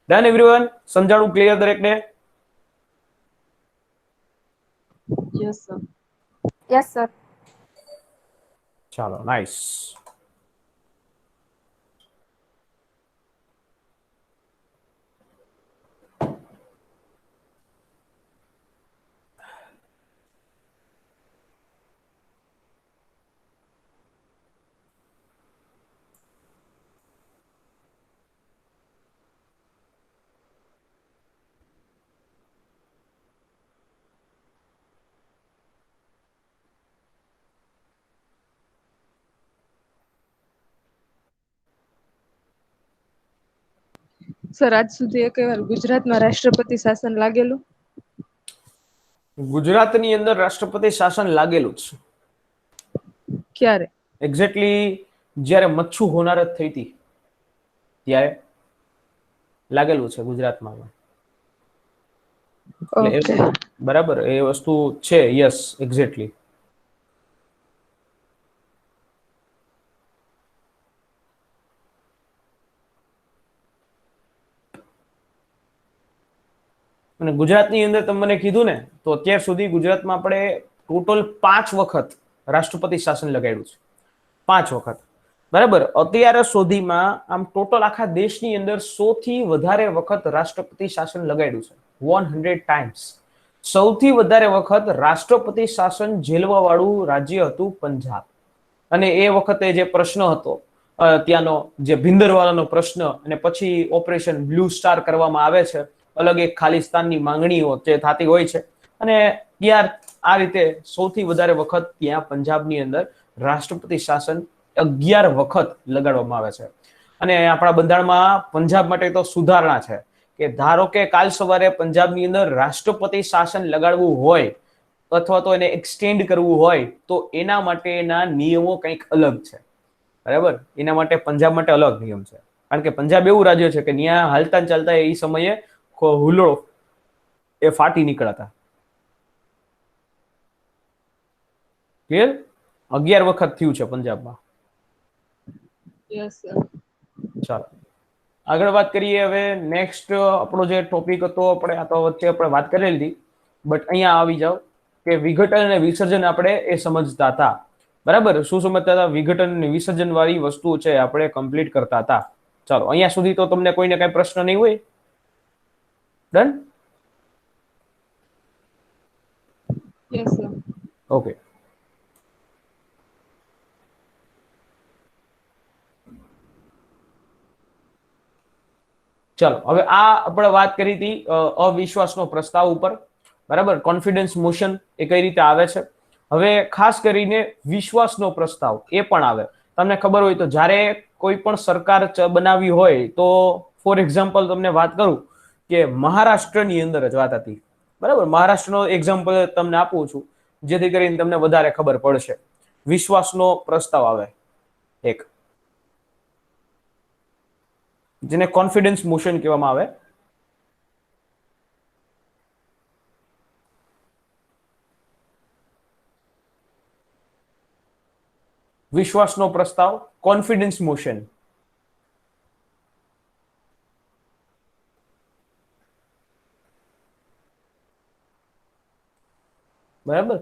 Done everyone? સમજાણું? ક્લિયર દરેકને? Yes sir. Yes sir. ચાલો, નાઇસ. સર આજ સુધી એક વાર ગુજરાતમાં રાષ્ટ્રપતિ શાસન લાગેલું? ગુજરાતની અંદર રાષ્ટ્રપતિ શાસન લાગેલું છે. ક્યારે? એક્ઝેક્ટલી જ્યારે મચ્છુ હોનારત થઈ હતી ત્યારે લાગેલું છે ગુજરાતમાં. ઓકે. બરાબર, એ વસ્તુ છે. Yes, exactly. અને ગુજરાતની અંદર તમે મને કીધું ને તો અત્યાર સુધી ગુજરાતમાં આપણે ટોટલ 5 વખત રાષ્ટ્રપતિ શાસન લગાડ્યું છે. 5 વખત. બરાબર. અત્યાર સુધીમાં આમ ટોટલ આખા દેશની અંદર 100 થી વધારે વખત રાષ્ટ્રપતિ શાસન લગાડ્યું છે. 100 ટાઈમ્સ. સૌથી વધારે વખત રાષ્ટ્રપતિ શાસન ઝેલવા વાળું રાજ્ય હતું પંજાબ. અને એ વખતે જે પ્રશ્ન હતો ત્યાંનો જે ભિંદરવાલાનો પ્રશ્ન અને પછી ઓપરેશન બ્લુ સ્ટાર કરવામાં આવે છે, અલગ એક ખાલિસ્તાનની માંગણીઓ જે થતી હોય છે. અને ત્યાર આ રીતે સૌથી વધારે વખત ત્યાં પંજાબની અંદર રાષ્ટ્રપતિ શાસન 11 વખત લગાડવામાં આવે છે. અને આપણા બંધારણમાં પંજાબ માટે તો સુધારણા છે કે ધારો કે કાલ સવારે પંજાબની અંદર રાષ્ટ્રપતિ શાસન લગાડવું હોય અથવા તો એને એક્સટેન્ડ કરવું હોય તો એના માટેના નિયમો કંઈક અલગ છે. બરાબર. એના માટે પંજાબ માટે અલગ નિયમ છે. કારણ કે પંજાબ એવું રાજ્ય છે કે ત્યાં હાલતા ચાલતા એ સમયે હુલ્લો એ ફાટી નીકળતા. ક્લિયર? 11 વખત થયું છે પંજાબમાં. Yes sir. ચાલો આગળ વાત કરીએ. હવે નેક્સ્ટ આપણો જે ટોપિક હતો આપણે આ તો વચ્ચે આપણે વાત કરેલી હતી, બટ અહીંયા આવી જાવ કે વિઘટન અને વિસર્જન આપણે એ સમજતા હતા. બરાબર. શું સમજતા હતા? વિઘટન અને વિસર્જન વાળી વસ્તુ છે આપણે કમ્પ્લીટ કરતા હતા. ચાલો, અહીંયા સુધી તો તમને કોઈને કઈ પ્રશ્ન નહીં હોય? ડન? Yes sir. ઓકે. ચાલો, હવે આ આપણે વાત કરી હતી અવિશ્વાસનો પ્રસ્તાવ ઉપર. બરાબર. કોન્ફિડન્સ મોશન એ કઈ રીતે આવે છે. હવે ખાસ કરીને વિશ્વાસનો પ્રસ્તાવ એ પણ આવે. તમને ખબર હોય તો જ્યારે કોઈ પણ સરકાર બનાવી હોય તો ફોર એક્ઝામ્પલ તમને વાત કરું કે મહારાષ્ટ્રની અંદર જ વાત હતી. બરાબર. મહારાષ્ટ્રનો એક્ઝામ્પલ તમને આપું છું જેથી કરીને તમને વધારે ખબર પડશે. વિશ્વાસનો પ્રસ્તાવ આવે એક, જેને કોન્ફિડન્સ મોશન કહેવામાં આવે. વિશ્વાસનો પ્રસ્તાવ, કોન્ફિડન્સ મોશન. બરાબર.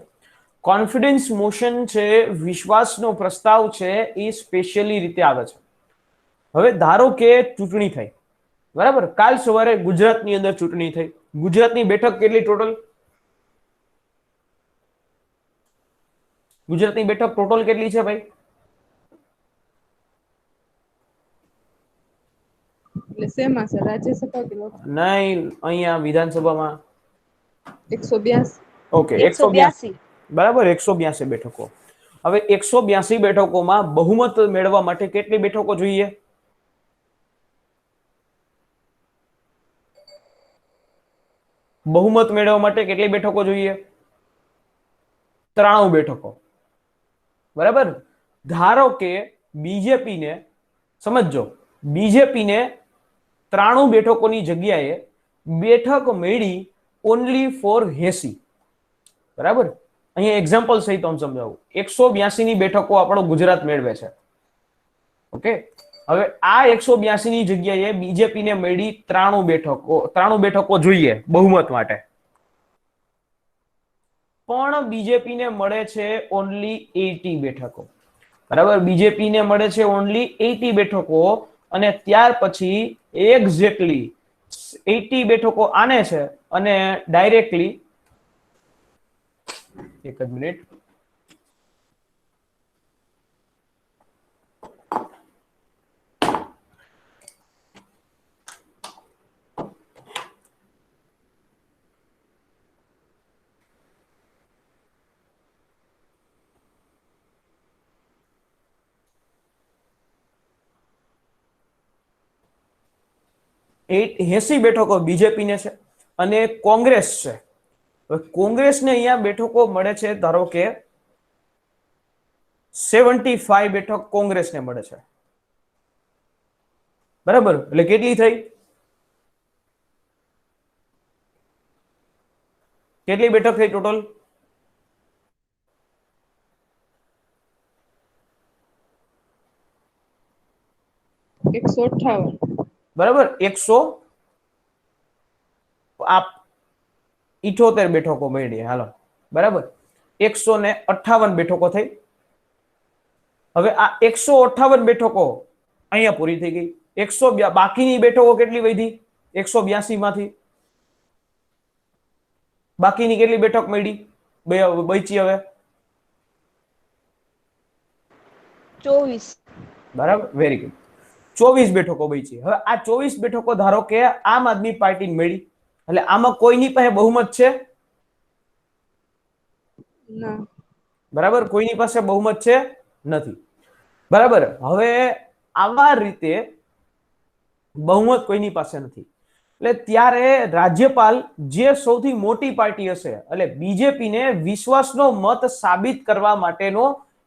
કોન્ફિડન્સ મોશન છે, વિશ્વાસનો પ્રસ્તાવ છે, એ સ્પેશિયલી રીતે આવે છે. હવે ધારો કે ચૂંટણી થઈ, બરાબર, કાલ સવારે ગુજરાતની અંદર ચૂંટણી થઈ. ગુજરાતની બેઠક કેટલી ટોટલ? ગુજરાતની બેઠક ટોટલ કેટલી છે ભાઈ? એટલે શેમાં છે, રાજ્યસભા કે લોકસભા? નહીં, અહીંયા વિધાનસભામાં. 182. ઓકે, 182. બરાબર, 182 બેઠકો. હવે 182 બેઠકોમાં બહુમત મેળવવા માટે કેટલી બેઠકો જોઈએ? બહુમત મેળવવા માટે કેટલી બેઠકો જોઈએ? 93 બેઠકો. બરાબર. ધારો કે બીજેપીને, સમજો, બીજેપીને 93 બેઠકોની જગ્યાએ બેઠક મળી ઓનલી ફોર 80. બરાબર. અહીંયા એક્ઝામ્પલ સહિત હું સમજાવું. 182 ની બેઠકો આપણો ગુજરાત મેળવે છે. ઓકે, હવે આ 182 ની જગ્યાએ બીજેપીને મળી 93 બેઠકો જોઈએ બહુમત માટે. પણ બીજેપીને મળે છે ઓનલી 80 બેઠકો. બરાબર, બીજેપીને મળે છે ઓનલી 80 બેઠકો. અને ત્યાર પછી એક્ઝેક્ટલી 80 બેઠકો આને છે અને ડાયરેક્ટલી, એક જ મિનિટ, એસી બેઠકો બીજેપીને છે અને કોંગ્રેસ છે. કોંગ્રેસને અહીંયા બેઠકો મળે છે, ધારો કે 75 બેઠક કોંગ્રેસને મળે છે. બરાબર, એટલે કેટલી થઈ? કેટલી બેઠક થઈ ટોટલ? 158. બરાબર, 178 બેઠકો મળી. હાલો, બરાબર, 158 બેઠકો થઈ. હવે આ 158 બેઠકો અહીંયા પૂરી થઈ ગઈ. બાકીની બેઠકો કેટલી વધી? 182 માંથી બાકીની કેટલી બેઠક મળી બચી? હવે 24. બરાબર, વેરી ગુડ. 24 બેઠકો બચી. હવે આ 24 બેઠકો ધારો કે આમ આદમી પાર્ટીને મળી, એટલે આમાં કોઈની પાસે બહુમત છે? ના. બરાબર, કોઈની પાસે બહુમત છે નથી. બરાબર, હવે આવા રીતે બહુમત કોઈની પાસે નથી, એટલે ત્યારે રાજ્યપાલ જે સૌથી મોટી પાર્ટી હશે, એટલે બીજેપીને વિશ્વાસનો મત સાબિત કરવા માટેનો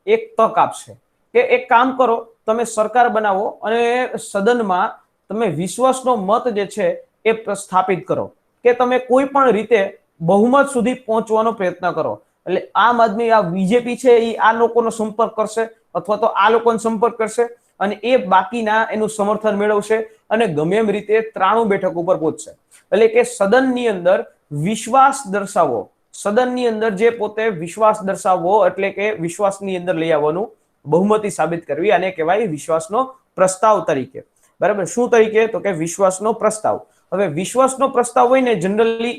એક તક આપશે કે એક કામ કરો, તમે સરકાર બનાવો અને સદનમાં તમે વિશ્વાસનો મત જે છે એ સ્થાપિત કરો, કે તમે કોઈ પણ રીતે બહુમત સુધી પહોંચવાનો પ્રયત્ન કરો. એટલે આમ આદમી, આ બીજેપી છે, એ આ લોકોનો સંપર્ક કરશે અથવા તો આ લોકોનો સંપર્ક કરશે અને એ બાકીના એનું સમર્થન મેળવશે અને ગમે એમ રીતે 93 બેઠક ઉપર પહોંચશે. એટલે કે સદનની અંદર વિશ્વાસ દર્શાવો, સદનની અંદર જે પોતે વિશ્વાસ દર્શાવવો, એટલે કે વિશ્વાસની અંદર લઈ આવવાનું, બહુમતી સાબિત કરવી, આને કહેવાય વિશ્વાસનો પ્રસ્તાવ તરીકે. બરાબર, શું તરીકે? તો કે વિશ્વાસનો પ્રસ્તાવ. હવે વિશ્વાસનો પ્રસ્તાવ હોય ને, જનરલી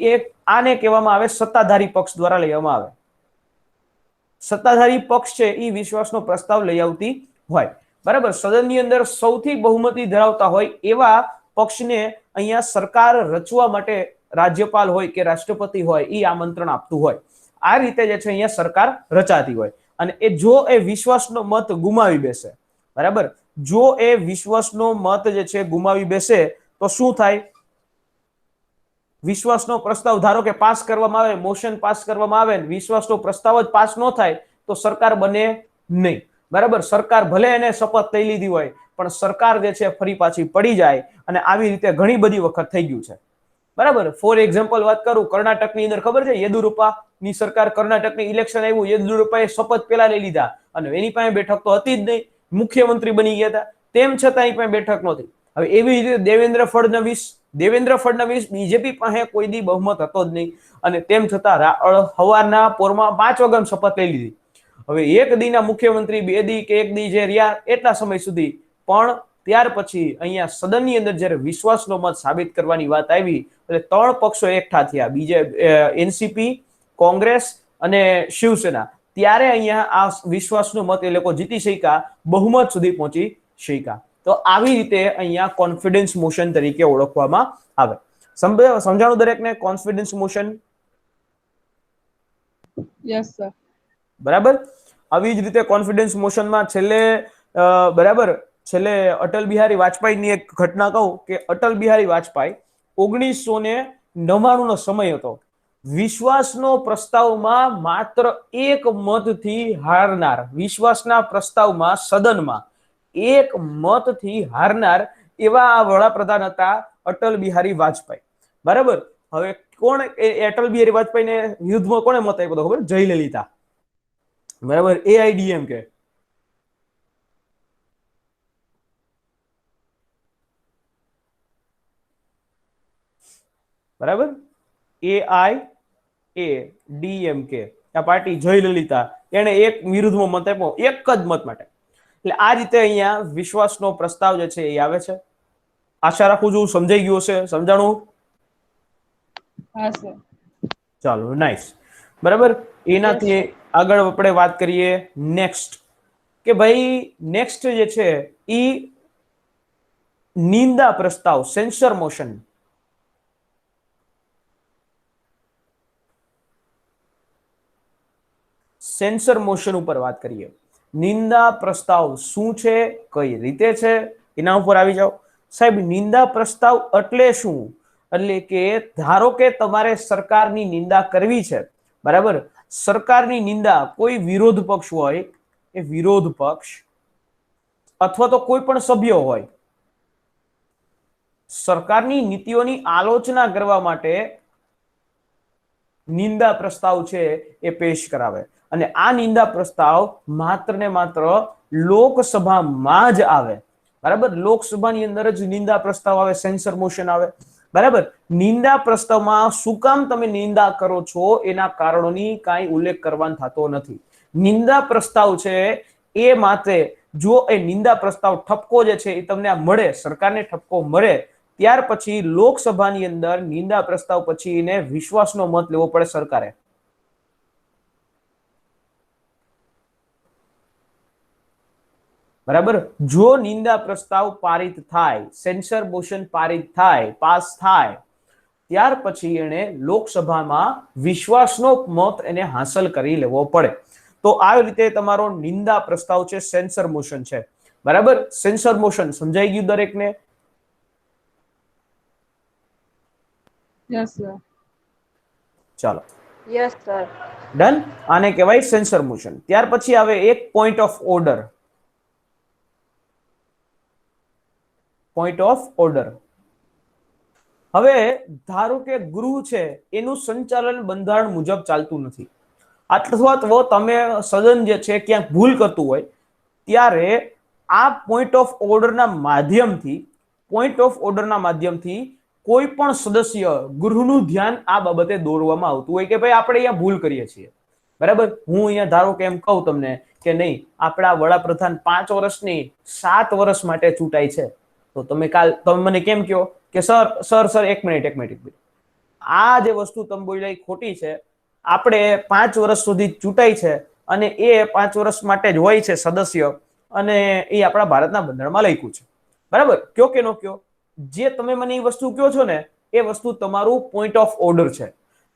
આને કહેવામાં આવે સત્તાધારી પક્ષ દ્વારા લેવામાં આવે. સત્તાધારી પક્ષ છે એ વિશ્વાસનો પ્રસ્તાવ લઈ આવતી હોય. બરાબર, સદનની અંદર સૌથી બહુમતી ધરાવતા હોય એવા પક્ષને અહીંયા સરકાર રચવા માટે રાજ્યપાલ હોય કે રાષ્ટ્રપતિ હોય એ આમંત્રણ આપતું હોય. આ રીતે જે છે અહીંયા સરકાર રચાતી હોય. અને જો એ વિશ્વાસનો મત ગુમાવી બેસે, બરાબર, જો એ વિશ્વાસનો મત જે છે ગુમાવી બેસે તો શું થાય? વિશ્વાસનો પ્રસ્તાવ ધારો કે પાસ કરવામાં આવે, મોશન પાસ કરવામાં આવે, વિશ્વાસનો પ્રસ્તાવ જ પાસ ન થાય તો સરકાર બને નહીં. બરાબર, સરકાર ભલે એને શપથ લઈ લીધી હોય પણ સરકાર જે છે ફરી પાછી પડી જાય, અને આવી રીતે ઘણી બધી વખત થઈ ગયું છે. બરાબર, ફોર એક્ઝામ્પલ વાત કરું, કર્ણાટકની અંદર ખબર છે, યેદુરપ્પાની સરકાર, કર્ણાટકની ઇલેક્શન આવ્યું, યેદુરપ્પાએ શપથ પેલા લઈ લીધા અને એની પાસે બેઠક તો હતી જ નહીં, મુખ્યમંત્રી બની ગયા હતા, તેમ છતાં એની પાસે બેઠક નહોતી. હવે એવી રીતે દેવેન્દ્ર ફડણવીસ બીજેપી પાસે કોઈ દી બહુમત હતો જ નહીં અને તેમ છતાં સવારના પોરમાં 5 વાગ્યામાં શપથ લઈ લીધી. હવે એક દીના મુખ્યમંત્રી 2 દી કે 1 દી જે રહ્યા એટલા સમય સુધી પણ ત્યાર પછી અહીંયા સદનની અંદર જ્યારે વિશ્વાસનો મત સાબિત કરવાની વાત આવી એટલે 3 પક્ષો એકઠા થયા, એનસીપી, કોંગ્રેસ અને શિવસેના. ત્યારે અહીંયા આ વિશ્વાસનો મત એ લોકો જીતી શક્યા, બહુમત સુધી પહોંચી શક્યા. તો આવી રીતે અહીંયા કોન્ફિડન્સ મોશન તરીકે ઓળખવામાં આવે. સમજાણું દરેકને કોન્ફિડન્સ મોશન? Yes sir. બરાબર. આવી જ રીતે કોન્ફિડન્સ મોશનમાં છેલ્લે અટલ બિહારી વાજપેયીની એક ઘટના કહું કે અટલ બિહારી વાજપેયી 1999 નો સમય હતો. વિશ્વાસનો પ્રસ્તાવમાં માત્ર 1 મતથી હારનાર, વિશ્વાસના પ્રસ્તાવમાં સદનમાં 1 મતથી હારનાર એવા વડાપ્રધાન હતા અટલ બિહારી વાજપેયી. બરાબર. હવે કોણ અટલ બિહારી વાજપેયીને યુદ્ધમાં કોણે મત આપ્યો હતો ખબર? જયલલિતા. બરાબર. AIDMK. બરાબર. AIADMK આ પાર્ટી જયલલિતા એને એક વિરુદ્ધમાં મત આપ્યો, એક જ મત માટે. એટલે આ રીતે અહીંયા વિશ્વાસનો પ્રસ્તાવ જે છે એ આવે છે. આશા રાખું છું સમજાઈ ગયું હશે. સમજાણું? હા સર. ચાલો, નાઈસ. બરાબર. એનાથી આગળ આપણે વાત કરીએ નેક્સ્ટ કે ભાઈ નેક્સ્ટ જે છે ઈ નિંદા પ્રસ્તાવ, સેન્સર મોશન. સેન્સર મોશન ઉપર વાત કરીએ. નિંદા પ્રસ્તાવ શું છે, કઈ રીતે છે, એના ઉપર આવી જાઓ. સાહેબ, નિંદા પ્રસ્તાવ એટલે શું? એટલે કે ધારો કે તમારે સરકારની નિંદા કરવી છે. બરાબર. સરકારની નિંદા કોઈ વિરોધ પક્ષ હોય, એ વિરોધ પક્ષ અથવા તો કોઈ પણ સભ્ય હોય, સરકારની નીતિઓની આલોચના કરવા માટે નિંદા પ્રસ્તાવ છે એ પેશ કરાવે. અને આ નિંદા પ્રસ્તાવ માત્ર ને માત્ર લોકસભામાં જ આવે. બરાબર. લોકસભાની અંદર જ નિંદા પ્રસ્તાવ આવે, સેન્સર મોશન આવે. બરાબર. નિંદા પ્રસ્તાવમાં શું કામ તમે નિંદા કરો છો એના કારણોની કાંઈ ઉલ્લેખ કરવાનો થતો નથી. નિંદા પ્રસ્તાવ છે એ માત્ર જો એ નિંદા પ્રસ્તાવ ઠપકો જે છે એ તમને મળે, સરકારને ઠપકો મળે, ત્યાર પછી લોકસભાની અંદર નિંદા પ્રસ્તાવ પછી એને વિશ્વાસનો મત લેવો પડે સરકારે. બરાબર. જો નિંદા પ્રસ્તાવ પારિત થાય, સેન્સર મોશન પારિત થાય, પાસ થાય, ત્યાર પછી એને લોકસભામાં વિશ્વાસનો મત એને હાંસલ કરી લેવો પડે. તો આ રીતે તમારો નિંદા પ્રસ્તાવ છે, સેન્સર મોશન છે. બરાબર. સેન્સર મોશન સમજાઈ ગયું દરેકને? Yes sir. ચાલો, યસ સર. ડન. આને કહેવાય સેન્સર મોશન. ત્યાર પછી આવે એક point of order. Point of order. હવે ધારો કે ગૃહ છે એનું સંચાલન બંધારણ મુજબ ચાલતું નથી, અથવા તો તમે સદન જે છે ક્યાંક ભૂલ કરતું હોય, ત્યારે આ પોઈન્ટ ઓફ ઓર્ડરના માધ્યમથી કોઈ પણ સદસ્ય ગૃહનું ધ્યાન આ બાબતે દોરવામાં આવતું હોય કે ભાઈ આપણે અહીંયા ભૂલ કરીએ છીએ. બરાબર. હું અહીંયા ધારો કે એમ કહું તમને કે નહીં, આપણા વડાપ્રધાન 5 વર્ષ નહીં 7 વર્ષ માટે ચૂંટાય છે. તો તમે મને કેમ કહો કે સર એક મિનિટ, આ જે વસ્તુ તમે બોલ્યા એ ખોટી છે. આપણે 5 વર્ષ સુધી ચૂંટાય છે અને એ 5 વર્ષ માટે જ હોય છે સદસ્ય, અને એ આપણા ભારતના બંધારણમાં લખ્યું છે. બરાબર. કયો કે નો કયો? જે તમે મને એ વસ્તુ કહો છો ને એ વસ્તુ તમારું પોઈન્ટ ઓફ ઓર્ડર છે.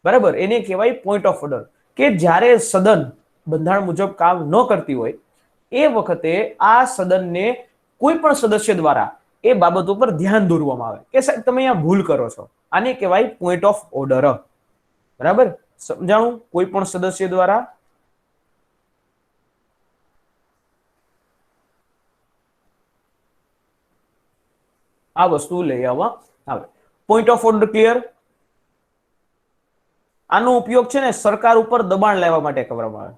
બરાબર. એને કહેવાય પોઈન્ટ ઓફ ઓર્ડર. કે જ્યારે સદન બંધારણ મુજબ કામ ન કરતી હોય એ વખતે આ સદનને કોઈ પણ સદસ્ય દ્વારા એ બાબત ઉપર ધ્યાન દોરવામાં આવે કે સાહેબ તમે અહીંયા ભૂલ કરો છો. આને કહેવાય પોઈન્ટ ઓફ ઓર્ડર. બરાબર. સમજાણું? કોઈ પણ સદસ્ય દ્વારા આ વસ્તુ લઈ આવવા આવે. Point of order clear? આનો ઉપયોગ છે ને સરકાર ઉપર દબાણ લાવવા માટે કરવામાં આવે.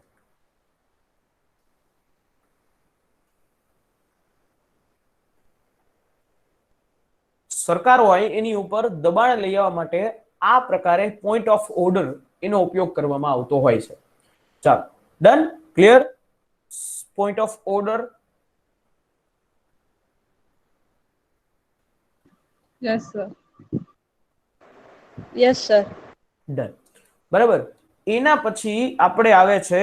સરકાર હોય એની ઉપર દબાણ લઈ આવવા માટે આ પ્રકારે પોઈન્ટ ઓફ ઓર્ડર એનો ઉપયોગ કરવામાં આવતો હોય છે. ચાલો, done, clear, point of order. Yes sir. Yes sir. Done, બરાબર. એના પછી આપણે આવે છે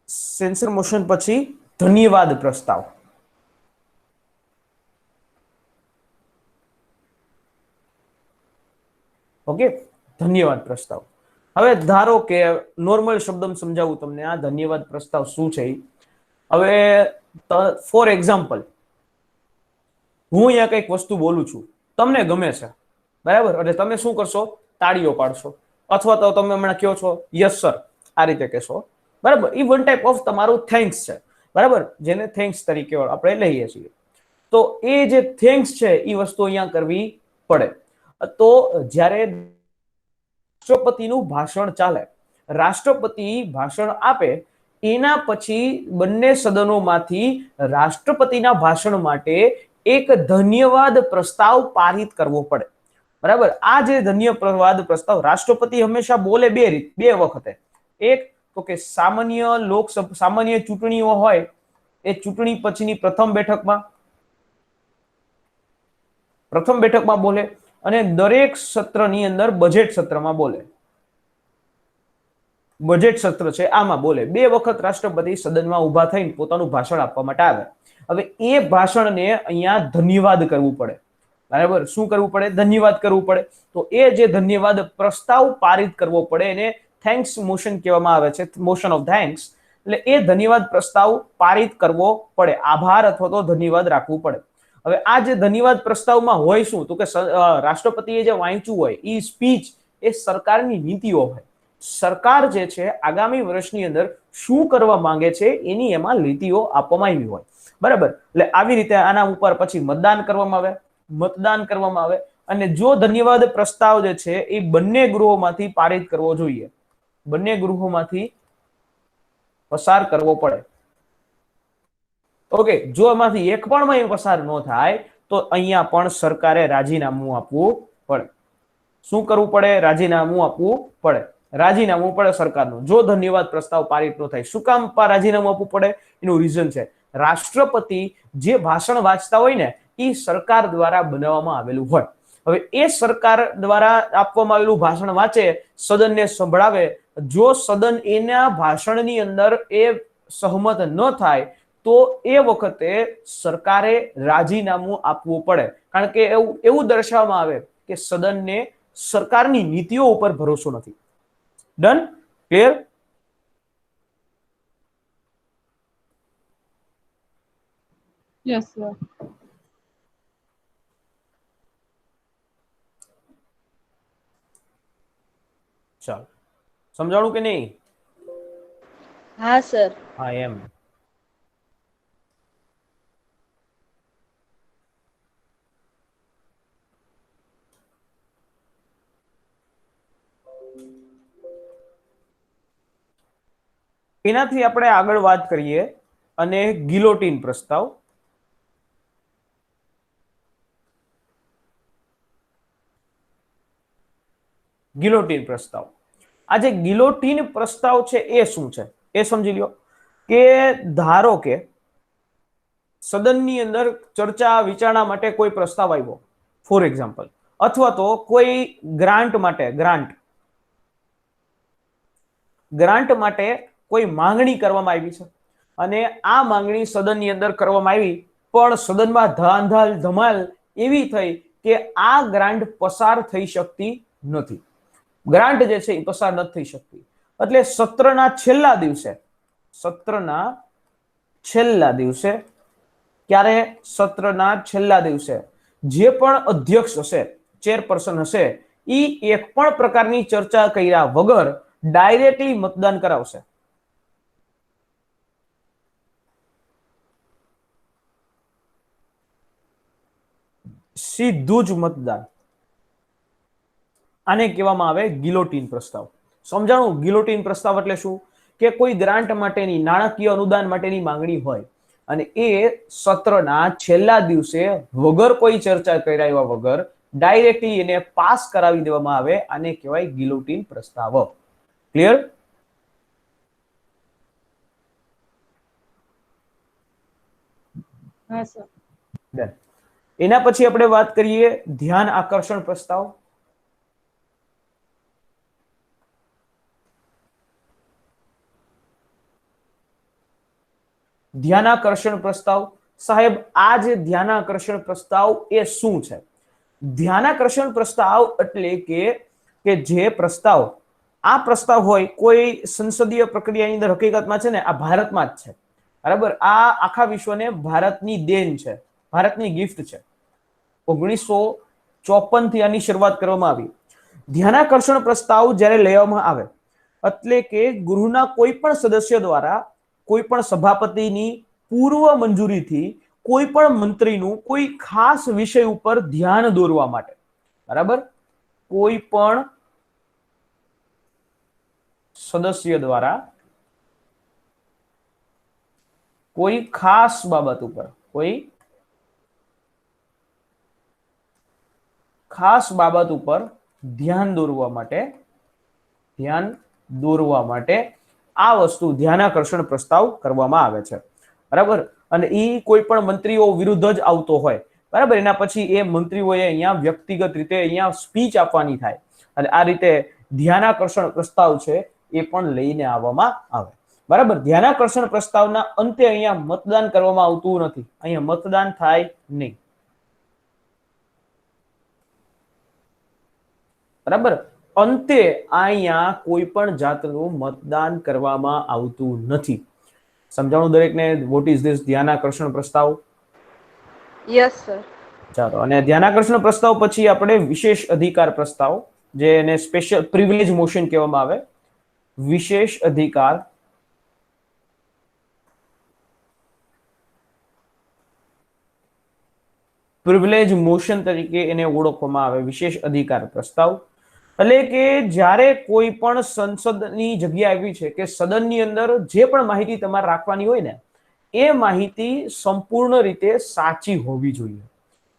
સેન્સર મોશન પછી ધન્યવાદ પ્રસ્તાવ. ઓકે, ધન્યવાદ પ્રસ્તાવ. હવે ધારો કે નોર્મલ શબ્દમાં સમજાવું તમને આ ધન્યવાદ પ્રસ્તાવ શું છે. હવે ફોર એક્ઝામ્પલ, હું અહીંયા કંઈક વસ્તુ બોલું છું, તમને ગમે છે, બરાબર, એટલે તમે શું કરશો? તાળીઓ પાડશો, અથવા તો તમે હમણાં કહો છો યસ સર, આ રીતે કહેશો, બરાબર. એ વન ટાઈપ ઓફ તમારું થેન્ક્સ છે, બરાબર, જેને થેન્ક્સ તરીકે આપણે લઈએ છીએ. તો એ જે થેન્ક્સ છે એ વસ્તુ અહીંયા કરવી પડે. તો જ્યારે રાષ્ટ્રપતિનું ભાષણ ચાલે, રાષ્ટ્રપતિ ભાષણ આપે, એના પછી બંને સદનોમાંથી રાષ્ટ્રપતિના ભાષણ માટે એક ધન્યવાદ પ્રસ્તાવ પારિત કરવો પડે, બરાબર. આ જે ધન્યવાદ પ્રસ્તાવ રાષ્ટ્રપતિ હંમેશા બોલે બે વખતે. એક તો કે સામાન્ય ચૂંટણીઓ હોય એ ચૂંટણી પછીની પ્રથમ બેઠકમાં બોલે, અને દરેક સત્રની અંદર બજેટ સત્રમાં બોલે. બજેટ સત્ર છે આમાં બોલે. બે વખત રાષ્ટ્રપતિ સદનમાં ઉભા થઈને પોતાનું ભાષણ આપવા માટે આવે. હવે એ ભાષણને અહીંયા ધન્યવાદ કરવું પડે, બરાબર. શું કરવું પડે? ધન્યવાદ કરવું પડે. તો એ જે ધન્યવાદ પ્રસ્તાવ પારિત કરવો પડે એને થેન્ક્સ મોશન કહેવામાં આવે છે, મોશન ઓફ થેન્ક્સ. એટલે એ ધન્યવાદ પ્રસ્તાવ પારિત કરવો પડે, આભાર અથવા તો ધન્યવાદ રાખવું પડે. હવે આ જે ધન્યવાદ પ્રસ્તાવમાં હોય શું, તો કે રાષ્ટ્રપતિએ જે વાંચ્યું હોય એ સ્પીચ એ સરકારની નીતિઓ હોય. સરકાર જે છે આગામી વર્ષની અંદર શું કરવા માંગે છે એની એમાં નીતિઓ આપવામાં આવી હોય, બરાબર. એટલે આવી રીતે આના ઉપર પછી મતદાન કરવામાં આવે, અને જો ધન્યવાદ પ્રસ્તાવ જે છે એ બંને ગૃહોમાંથી પારિત કરવો જોઈએ, બંને ગૃહોમાંથી પસાર કરવો પડે. ઓકે, જો એમાંથી એક પણ પસાર ન થાય તો અહીંયા પણ સરકારે રાજીનામું આપવું પડે. શું કરવું પડે? રાજીનામું આપવું પડે. રાજીનામું પડે સરકારનું, જો ધન્યવાદ પ્રસ્તાવ પારિત ન થાય. શું કામ રાજીનામું આપવું પડે? એનું રીઝન છે, રાષ્ટ્રપતિ જે ભાષણ વાંચતા હોય ને એ સરકાર દ્વારા બનાવવામાં આવેલું હોય. હવે એ સરકાર દ્વારા આપવામાં આવેલું ભાષણ વાંચે, સદનને સંભળાવે, જો સદન એના ભાષણની અંદર એ સહમત ન થાય તો એ વખતે સરકારે રાજીનામું આપવું પડે. કારણ કે એવું દર્શાવવામાં આવે કે સદનને સરકારની નીતિઓ ઉપર ભરોસો નથી. Done, clear? Yes sir. ચાલો, સમજાણું કે નહીં? હા સર. હા, એમ. એનાથી આપણે આગળ વાત કરીએ અને ગિલોટીન પ્રસ્તાવ. ગિલોટીન પ્રસ્તાવ. આ જે ગિલોટીન પ્રસ્તાવ છે એ શું છે એ સમજી લ્યો. કે ધારો કે સદનની અંદર ચર્ચા વિચારણા માટે કોઈ પ્રસ્તાવ આવ્યો, ફોર એક્ઝામ્પલ, અથવા તો કોઈ ગ્રાન્ટ માટે કોઈ માંગણી કરવામાં આવી છે, અને આ માંગણી સદનની અંદર કરવામાં આવી, પણ સદનમાં ધમાલ એવી થઈ કે આ ગ્રાન્ટ પસાર થઈ શકતી નથી. ગ્રાન્ટ જે છે એ પસાર નથી થઈ શકતી. એટલે સત્રના છેલ્લા દિવસે જે પણ અધ્યક્ષ હશે, ચેરપર્સન હશે, એ એક પણ પ્રકારની ચર્ચા કર્યા વગર ડાયરેક્ટલી મતદાન કરાવશે. સીધું જ મતદાન. આને કહેવામાં આવે ગિલોટીન પ્રસ્તાવ. સમજાણું? ગિલોટીન પ્રસ્તાવ એટલે શું? કે કોઈ ગ્રાન્ટ માટેની, નાણાકીય અનુદાન માટેની માંગણી હોય અને એ સત્રના છેલ્લા દિવસે વગર કોઈ ચર્ચા કર્યા વગર ડાયરેક્ટલી એને પાસ કરાવી દેવામાં આવે, આને કહેવાય ગિલોટીન પ્રસ્તાવ. ક્લિયર? હા સર. ડન. એના પછી આપણે વાત કરીએ ધ્યાન આકર્ષણ પ્રસ્તાવ. ધ્યાનાકર્ષણ પ્રસ્તાવ. સાહેબ, આ જે ધ્યાનાકર્ષણ પ્રસ્તાવ એ શું છે? ધ્યાનાકર્ષણ પ્રસ્તાવ એટલે કે જે પ્રસ્તાવ, આ પ્રસ્તાવ હોય કોઈ સંસદીય પ્રક્રિયાની અંદર, હકીકતમાં છે ને આ ભારતમાં જ છે, બરાબર? આ આખા વિશ્વને ભારતની દેન છે, ભારતની ગિફ્ટ છે. 1954 થી આની શરૂઆત કરવામાં આવી. ધ્યાનાકર્ષણ પ્રસ્તાવ જ્યારે લેવામાં આવે એટલે કે ગૃહના કોઈ પણ સદસ્ય દ્વારા કોઈ પણ સભાપતિની પૂર્વ મંજૂરીથી કોઈ પણ મંત્રીનું કોઈ ખાસ વિષય ઉપર ધ્યાન દોરવા માટે, બરાબર, કોઈ પણ સદસ્ય દ્વારા કોઈ ખાસ બાબત ઉપર, કોઈ ખાસ બાબત ઉપર ધ્યાન દોરવા માટે આ વસ્તુ ધ્યાનાકર્ષણ પ્રસ્તાવ કરવામાં આવે છે, બરાબર. અને એ કોઈ પણ મંત્રીઓ વિરુદ્ધ જ આવતો હોય, બરાબર. એના પછી એ મંત્રીઓએ અહીંયા વ્યક્તિગત રીતે અહીંયા સ્પીચ આપવાની થાય અને આ રીતે ધ્યાનાકર્ષણ પ્રસ્તાવ છે એ પણ લઈને આવવામાં આવે, બરાબર. ધ્યાનાકર્ષણ પ્રસ્તાવના અંતે અહીંયા મતદાન કરવામાં આવતું નથી, અહીંયા મતદાન થાય નહીં, બરાબર. અંતે અહીંયા કોઈ પણ જાતનું મતદાન કરવામાં આવતું નથી. સમજાણું દરેકને? વોટ ઇઝ ધીસ ધ્યાનાકર્ષણ પ્રસ્તાવ? Yes sir. ચાલો, અને ધ્યાનાકર્ષણ પ્રસ્તાવ પછી આપણે વિશેષ અધિકાર પ્રસ્તાવ, જે એને સ્પેશિયલ પ્રિવિલેજ મોશન કહેવામાં આવે, વિશેષ અધિકાર પ્રિવિલેજ મોશન તરીકે એને ઓળખવામાં આવે, વિશેષ અધિકાર પ્રસ્તાવ. એટલે કે જ્યારે કોઈ પણ સંસદની જગ્યા એવી છે કે સદનની અંદર જે પણ માહિતી તમારે રાખવાની હોય ને, એ માહિતી સંપૂર્ણ રીતે સાચી હોવી જોઈએ.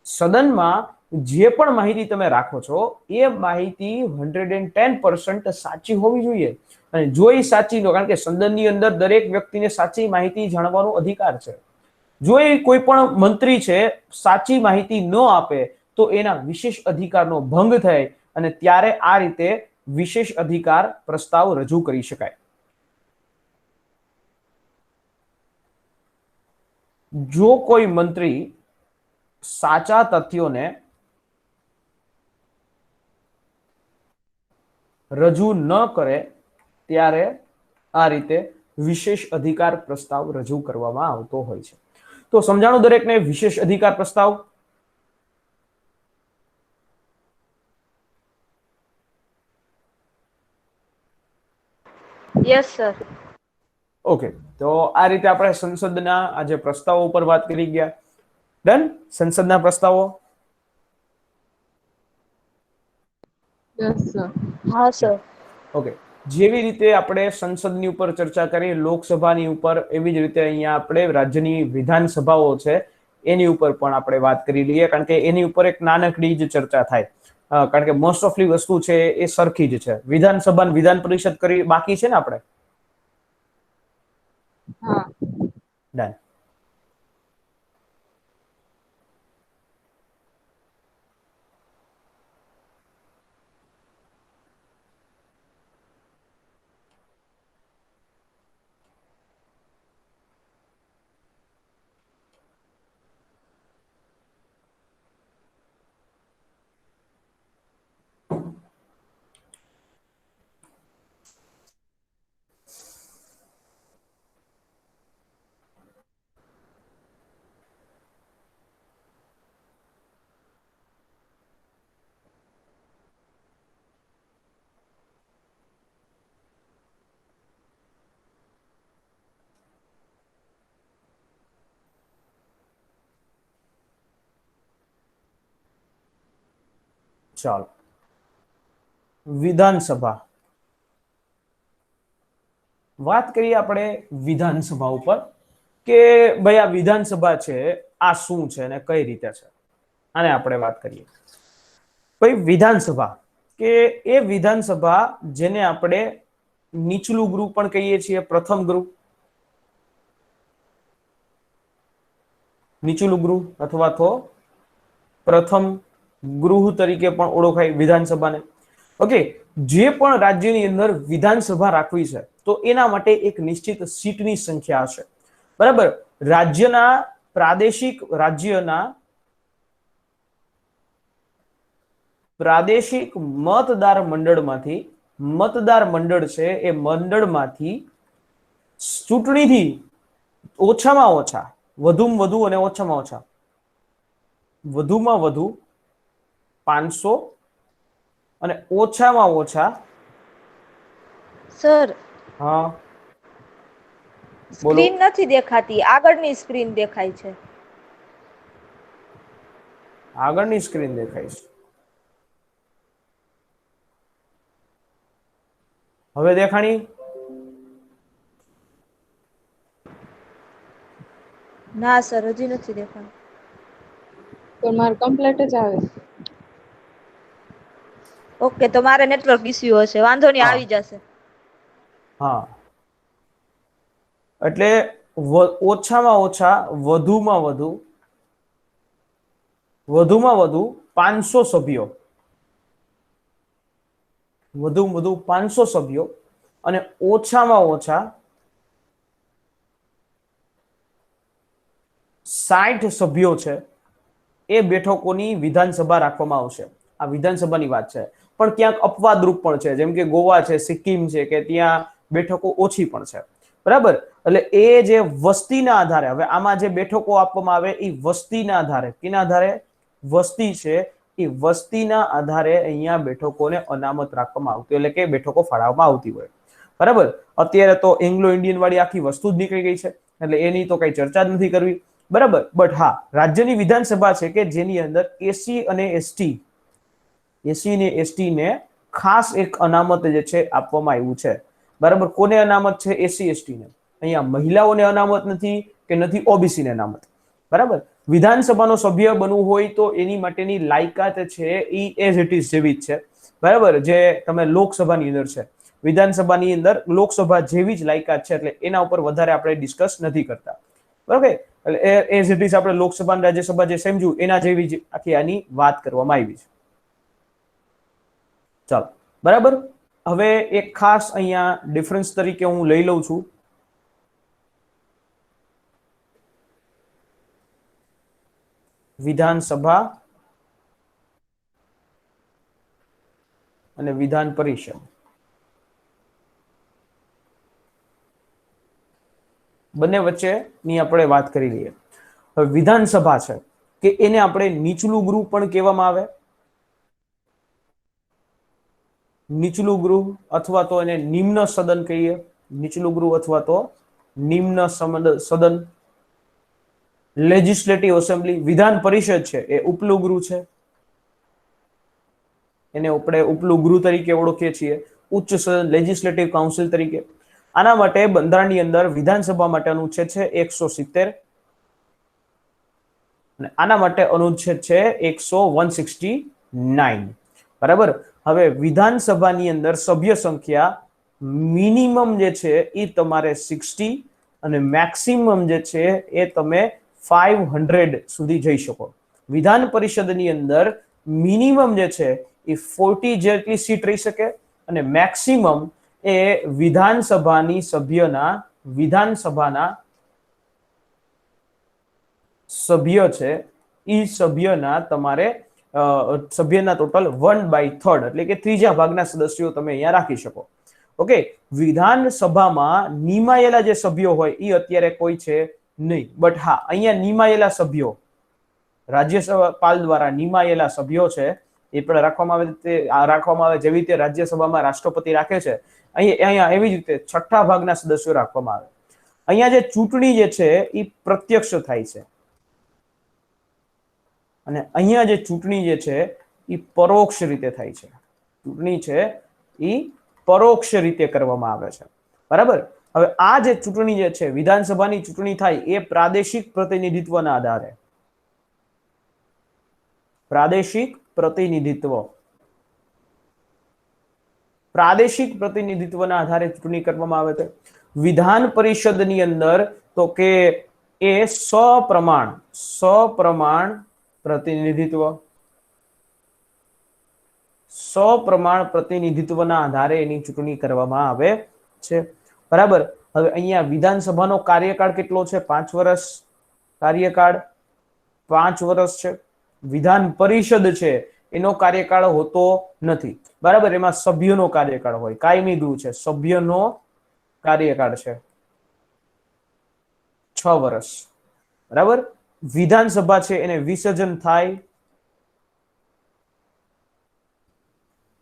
સદનમાં જે પણ માહિતી તમે રાખો છો એ માહિતી 110% સાચી હોવી જોઈએ. અને જો એ સાચી ન, કારણ કે સદનની અંદર દરેક વ્યક્તિને સાચી માહિતી જાણવાનો અધિકાર છે. જો એ કોઈ પણ મંત્રી છે સાચી માહિતી ન આપે તો એના વિશેષ અધિકારનો ભંગ થાય અને ત્યારે આ રીતે વિશેષ અધિકાર પ્રસ્તાવ રજૂ કરી શકાય. જો કોઈ મંત્રી સાચા તથ્યોને રજૂ ન કરે ત્યારે આ રીતે વિશેષ અધિકાર પ્રસ્તાવ રજૂ કરવામાં આવતો હોય છે. તો સમજાણું દરેકને વિશેષ અધિકાર પ્રસ્તાવ? Yes sir. ઓકે, તો આ રીતે આપણે સંસદના આજે પ્રસ્તાવો ઉપર વાત કરી ગયા. ડન? સંસદના પ્રસ્તાવો? Yes sir. હા સર. ઓકે, જેવી રીતે આપણે સંસદની ઉપર ચર્ચા કરી, લોકસભાની ઉપર, એવી જ રીતે અહીંયા આપણે રાજ્યની વિધાનસભાઓ છે એની ઉપર પણ આપણે વાત કરી લઈએ, કારણ કે એની ઉપર એક નાનકડી જ ચર્ચા થાય, કારણ કે મોસ્ટ ઓફલી વસ્તુ છે એ સરખી જ છે. વિધાનસભા અને વિધાન પરિષદ કરી બાકી છે ને આપણે? હા. ડન. ચાલો, વિધાનસભા વાત કરીએ આપણે વિધાનસભા ઉપર કે ભાઈ આ વિધાનસભા છે આ શું છે અને કઈ રીતે છે, આને આપણે વાત કરીએ. ભાઈ વિધાનસભા કે એ વિધાનસભા જેને આપણે નીચલું ગૃહ પણ કહીએ છીએ, પ્રથમ ગૃહ, નીચલું ગૃહ અથવા તો પ્રથમ ગૃહ તરીકે પણ ઓળખાય વિધાનસભાને. ઓકે, જે પણ રાજ્યની અંદર વિધાનસભા રાખવી છે તો એના માટે એક નિશ્ચિત સીટની સંખ્યા હશે. બરાબર, રાજ્યના પ્રાદેશિક મતદાર મંડળ છે એ મંડળમાંથી ચૂંટણીથી ઓછામાં ઓછા, વધુમાં વધુ અને ઓછામાં ઓછા, વધુમાં વધુ 500 અને ઓછામાં ઓછા, સર હા બોલો, સ્ક્રીન નથી દેખાતી, આગળની સ્ક્રીન દેખાય છે. આગળની સ્ક્રીન દેખાય છે. હવે દેખાણી? ના સર, હજી નથી દેખાતું. તો મારે કમ્પ્લેટ જ આવે. ઓકે, તો મારે નેટવર્ક ઇસ્યુ હશે, વાંધો નહીં, હા આવી જશે. હા, એટલે ઓછામાં ઓછા, વધુમાં વધુ 500 સભ્યો, વધુમાં વધુ 500 સભ્યો અને ઓછામાં ઓછા 60 સભ્યો છે એ બેઠકોની વિધાનસભા રાખવામાં આવશે. આ વિધાનસભાની વાત છે, પણ ક્યાંક અપવાદરૂપ પણ છે, જેમ કે ગોવા છે, સિક્કિમ છે, કે ત્યાં બેઠકો ઓછી પણ છે. બરાબર, એટલે એ જે વસ્તીના આધારે, હવે આમાં જે બેઠકો આપવામાં આવે એ વસ્તીના આધારે, કેના આધારે? વસ્તી છે એ વસ્તીના આધારે અહીંયા બેઠકોને અનામત રાખવામાં આવતી, એટલે કે બેઠકો ફાળવવામાં આવતી હોય. બરાબર, અત્યારે તો એંગ્લો ઇન્ડિયન વાળી આખી વસ્તુ જ નીકળી ગઈ છે, એટલે એની તો કઈ ચર્ચા જ નથી કરવી. બરાબર, બટ હા, રાજ્યની વિધાનસભા છે કે જેની અંદર એસસી અને એસટી ને ખાસ એક અનામત જે છે આપવામાં આવ્યું છે. બરાબર, કોને અનામત છે? એસસી એસટી ને. અહીંયા મહિલાઓને અનામત નથી કે નથી ઓબીસી ને અનામત. બરાબર, વિધાનસભાનો સભ્ય બનવું હોય તો એની માટેની લાયકાત છે એ એઝ ઇટ ઇઝ જેવી જ છે. બરાબર, જે તમે લોકસભાની અંદર છે, વિધાનસભાની અંદર લોકસભા જેવી જ લાયકાત છે, એટલે એના ઉપર વધારે આપણે ડિસ્કસ નથી કરતા. બરાબર, એટલે એઝ ઇટ ઇઝ આપણે લોકસભા અને રાજ્યસભા જે સમજ્યું એના જેવી જ આખી આની વાત કરવામાં આવી છે. ચાલો, બરાબર. હવે એક ખાસ અહીંયા ડિફરન્સ તરીકે હું લઈ લઉં છું, વિધાનસભા અને વિધાન પરિષદ. બંને વચ્ચેની આપણે વાત કરી લઈએ. હવે વિધાનસભા છે કે એને આપણે નીચલું ગૃહ પણ કહેવામાં આવે, નીચલું ગૃહ અથવા તો એને નિમ્ન સદન કહીએ, નીચલું ગૃહ અથવા તો નિમ્ન સદન. લેજિસ્લેટિવ એસેમ્બલી, વિધાન પરિષદ છે એ ઉપલું ગૃહ છે, એને આપણે ઉપલું ગૃહ તરીકે ઓળખીએ છીએ, ઉચ્ચ સદન લેજિસ્લેટિવ કાઉન્સિલ તરીકે. આના માટે બંધારણની અંદર વિધાનસભા માટે અનુચ્છેદ છે 170 અને આના માટે અનુચ્છેદ છે 169. બરાબર, હવે વિધાનસભાની અંદર સભ્ય સંખ્યા મિનિમમ જે છે એ તમારે 60 અને મેક્સિમમ જે છે એ તમે 500 સુધી જઈ શકો. વિધાન પરિષદની અંદર મિનિમમ જે છે એ 40 જેટલી સીટ રહી શકે અને મેક્સિમમ એ વિધાનસભાના સભ્ય છે એ સભ્યના તમારે સભ્યના ટોટલ 1/3 એટલે કે ત્રીજા ભાગના સદસ્યો તમે અહીંયા રાખી શકો. ઓકે, વિધાનસભામાં નિમાયેલા જે સભ્યો હોય એ અત્યારે કોઈ છે નહીં, બટ હા, અહીંયા નિમાયેલા સભ્યો, રાજ્યપાલ દ્વારા નિમાયેલા સભ્યો છે એ પણ રાખવામાં આવે, જેવી રીતે રાજ્યસભામાં રાષ્ટ્રપતિ રાખે છે, અહીંયા એવી જ રીતે છઠ્ઠા ભાગના સદસ્યો રાખવામાં આવે. અહીંયા જે ચૂંટણી જે છે એ પ્રત્યક્ષ થાય છે અને અહીંયા જે ચૂંટણી જે છે એ પરોક્ષ રીતે થાય છે. ચૂંટણી છે એ પરોક્ષ રીતે કરવામાં આવે છે. બરાબર, હવે આ જે ચૂંટણી જે છે, વિધાનસભાની ચૂંટણી થાય એ પ્રાદેશિક પ્રતિનિધિત્વના આધારે, પ્રાદેશિક પ્રતિનિધિત્વ, પ્રાદેશિક પ્રતિનિધિત્વના આધારે ચૂંટણી કરવામાં આવે છે. વિધાન પરિષદની અંદર તો કે એ સપ્રમાણ પ્રતિનિધિત્વ, સપ્રમાણ પ્રતિનિધિત્વના આધારે એની ચૂંટણી કરવામાં આવે છે. બરાબર. હવે અહીંયા વિધાનસભાનો કાર્યકાળ કેટલો છે? 5 વર્ષ કાર્યકાળ, 5 વર્ષ છે. વિધાન પરિષદ છે એનો કાર્યકાળ હોતો નથી. બરાબર. એમાં સભ્યનો કાર્યકાળ હોય, કાયમી ગૃહ છે, સભ્યનો કાર્યકાળ છે 6 વર્ષ. બરાબર. વિધાનસભા છે એને વિસર્જન થાય,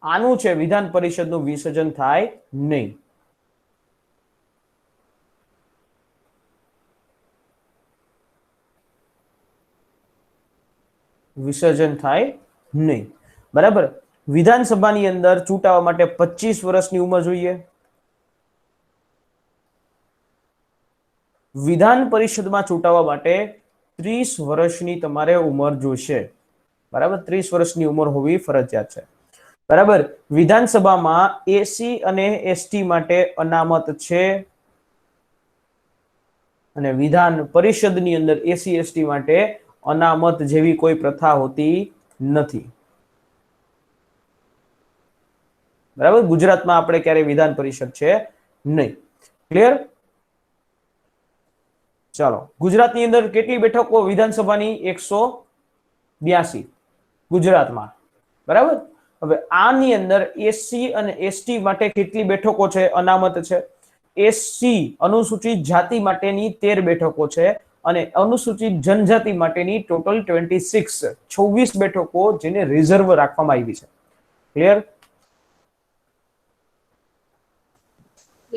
આનું છે વિધાન પરિષદનું વિસર્જન થાય નહીં. વિસર્જન થાય નહીં. બરાબર. વિધાનસભાની અંદર ચૂંટાવા માટે 25 વર્ષની ઉંમર જોઈએ. વિધાન પરિષદમાં ચૂંટાવા માટે 30 વર્ષની તમારે ઉંમર જોઈશે. બરાબર. 30 વર્ષની ઉંમર હોવી ફરજિયાત છે. બરાબર. વિધાનસભામાં એસી અને એસટી માટે અનામત છે અને વિધાન પરિષદની અંદર એસી એસટી માટે અનામત જેવી કોઈ પ્રથા હોતી નથી. બરાબર. ગુજરાતમાં આપણે ક્યારે વિધાન પરિષદ છે નહીં. ક્લિયર? ચાલો. ગુજરાતની અંદર કેટલી બેઠકો વિધાનસભાની? 182 ગુજરાતમાં. બરાબર. હવે આની અંદર એસસી અને એસટી માટે કેટલી બેઠકો છે? અનામત છે. એસસી અનુસૂચિત જાતિ માટેની 13 બેઠકો છે અને અનુસૂચિત જનજાતિ માટેની ટોટલ 26 બેઠકો જેને રિઝર્વ રાખવામાં આવી છે. Clear?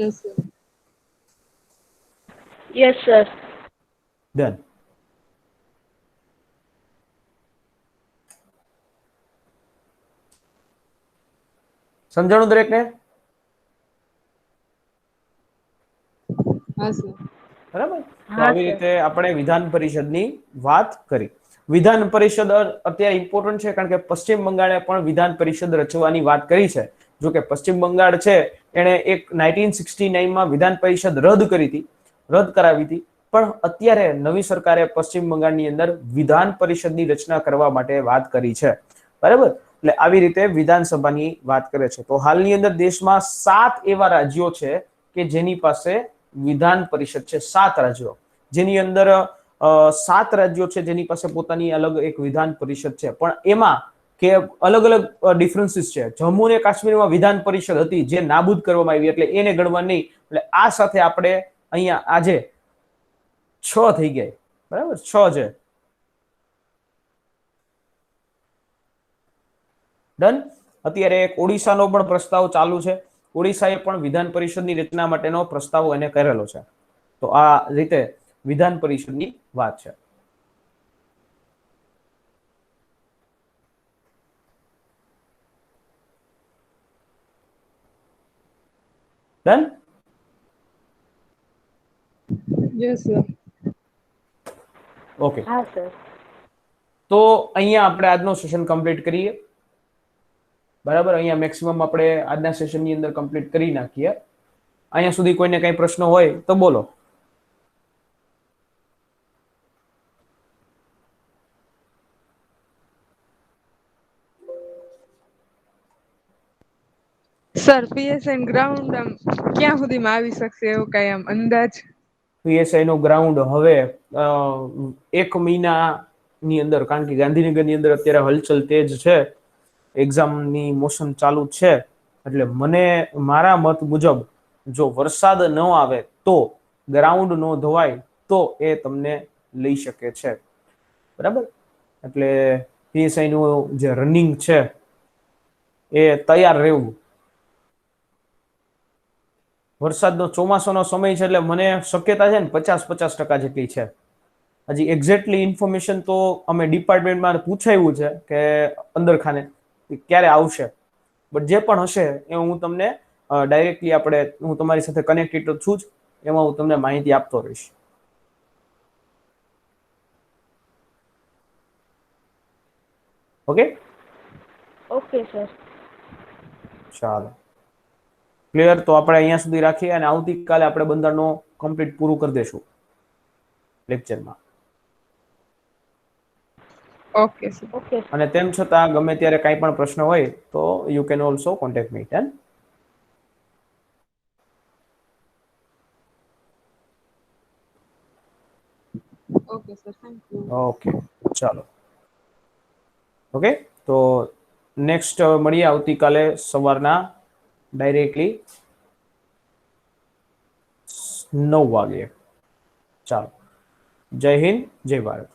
Yes sir. Yes sir. Done. સમજાણું દરેકને? હા સર. બરાબર. તો આવી રીતે આપણે વિધાન પરિષદની વાત કરી. વિધાન પરિષદ અત્યારે ઇમ્પોર્ટન્ટ છે કારણ કે પશ્ચિમ બંગાળે પણ વિધાન પરિષદ રચવાની વાત કરી છે. જો કે પશ્ચિમ બંગાળ છે એને એક 1969 માં વિધાન પરિષદ રદ કરાવી હતી. પણ અત્યારે નવી સરકારે પશ્ચિમ બંગાળની અંદર વિધાન પરિષદની રચના કરવા માટે વાત કરી છે. બરાબર. એટલે આવી રીતે વિધાનસભાની વાત કરે છે. તો હાલની અંદર દેશમાં 7 એવા રાજ્યો છે કે જેની પાસે વિધાન પરિષદ છે. 7 રાજ્યો જેની અંદર 7 રાજ્યો છે જેની પાસે પોતાની અલગ એક વિધાન પરિષદ છે. પણ એમાં કે અલગ અલગ ડિફરન્સીસ છે. જમ્મુ અને કાશ્મીરમાં વિધાન પરિષદ હતી જે નાબૂદ કરવામાં આવી એટલે એને ગણવા નહીં. એટલે આ સાથે આપણે અહીંયા આજે 6 થઈ ગયા. બરાબર. 6 છે. ડન. અત્યારે એક ઓડિશાનો પણ પ્રસ્તાવ ચાલુ છે. ઓડિશાએ પણ વિધાન પરિષદની રચના માટેનો પ્રસ્તાવ એને કરેલો છે. તો આ રીતે વિધાન પરિષદની વાત છે. ડન. Yes sir. ઓકે. હા સર. તો અહીંયા આપણે આજનો સેશન કમ્પ્લીટ કરીએ. બરાબર. અહીંયા મેક્સિમમ આપણે આજના સેશનની અંદર કમ્પ્લીટ કરી નાખીએ. અહીંયા સુધી કોઈને કઈ પ્રશ્ન હોય તો બોલો. સર પીએસએન ગ્રાઉન્ડ આમ ક્યાં સુધીમાં આવી શકશે એવું કઈ આમ અંદાજ? પીએસઆઈ નું ગ્રાઉન્ડ હવે 1 મહિનાની અંદર, કારણ કે ગાંધીનગરની અંદર અત્યારે હલચલ તેજ છે, એક્ઝામની મોશન ચાલુ છે, એટલે મને મારા મત મુજબ જો વરસાદ ન આવે તો ગ્રાઉન્ડ ન ધોવાય તો એ તમને લઈ શકે છે. બરાબર. એટલે પીએસઆઈ નું જે રનિંગ છે એ તૈયાર રહેવું. વરસાદનો ચોમાસાનો સમય છે એટલે મને શક્યતા છે ને 50% જેટલી છે. હજી એક્ઝેક્ટલી ઇન્ફોર્મેશન તો અમે ડિપાર્ટમેન્ટમાં પૂછાયું છે કે અંદર ખાને ક્યારે આવશે, બટ જે પણ હશે એ હું તમને ડાયરેક્ટલી હું તમારી સાથે કનેક્ટેડ છું જ, એમાં હું તમને માહિતી આપતો રહીશ. ઓકે. Okay sir. ચાલો ક્લિયર. તો આપણે અહીંયા સુધી રાખીએ અને આવતીકાલે આપણે બંધારણનું કમ્પ્લીટ પૂરું કરી દેશું લેક્ચરમાં. Okay sir. ઓકે. અને તેમ છતાં ગમે ત્યારે કાંઈ પણ પ્રશ્ન હોય તો you can also contact me. Done. Okay sir, thank you. Okay ચાલો. ઓકે તો નેક્સ્ટ મળીએ આવતીકાલે સવારના ડાયરેક્ટલી 9 વાગે. ચાલો. જય હિન્દ, જય ભારત.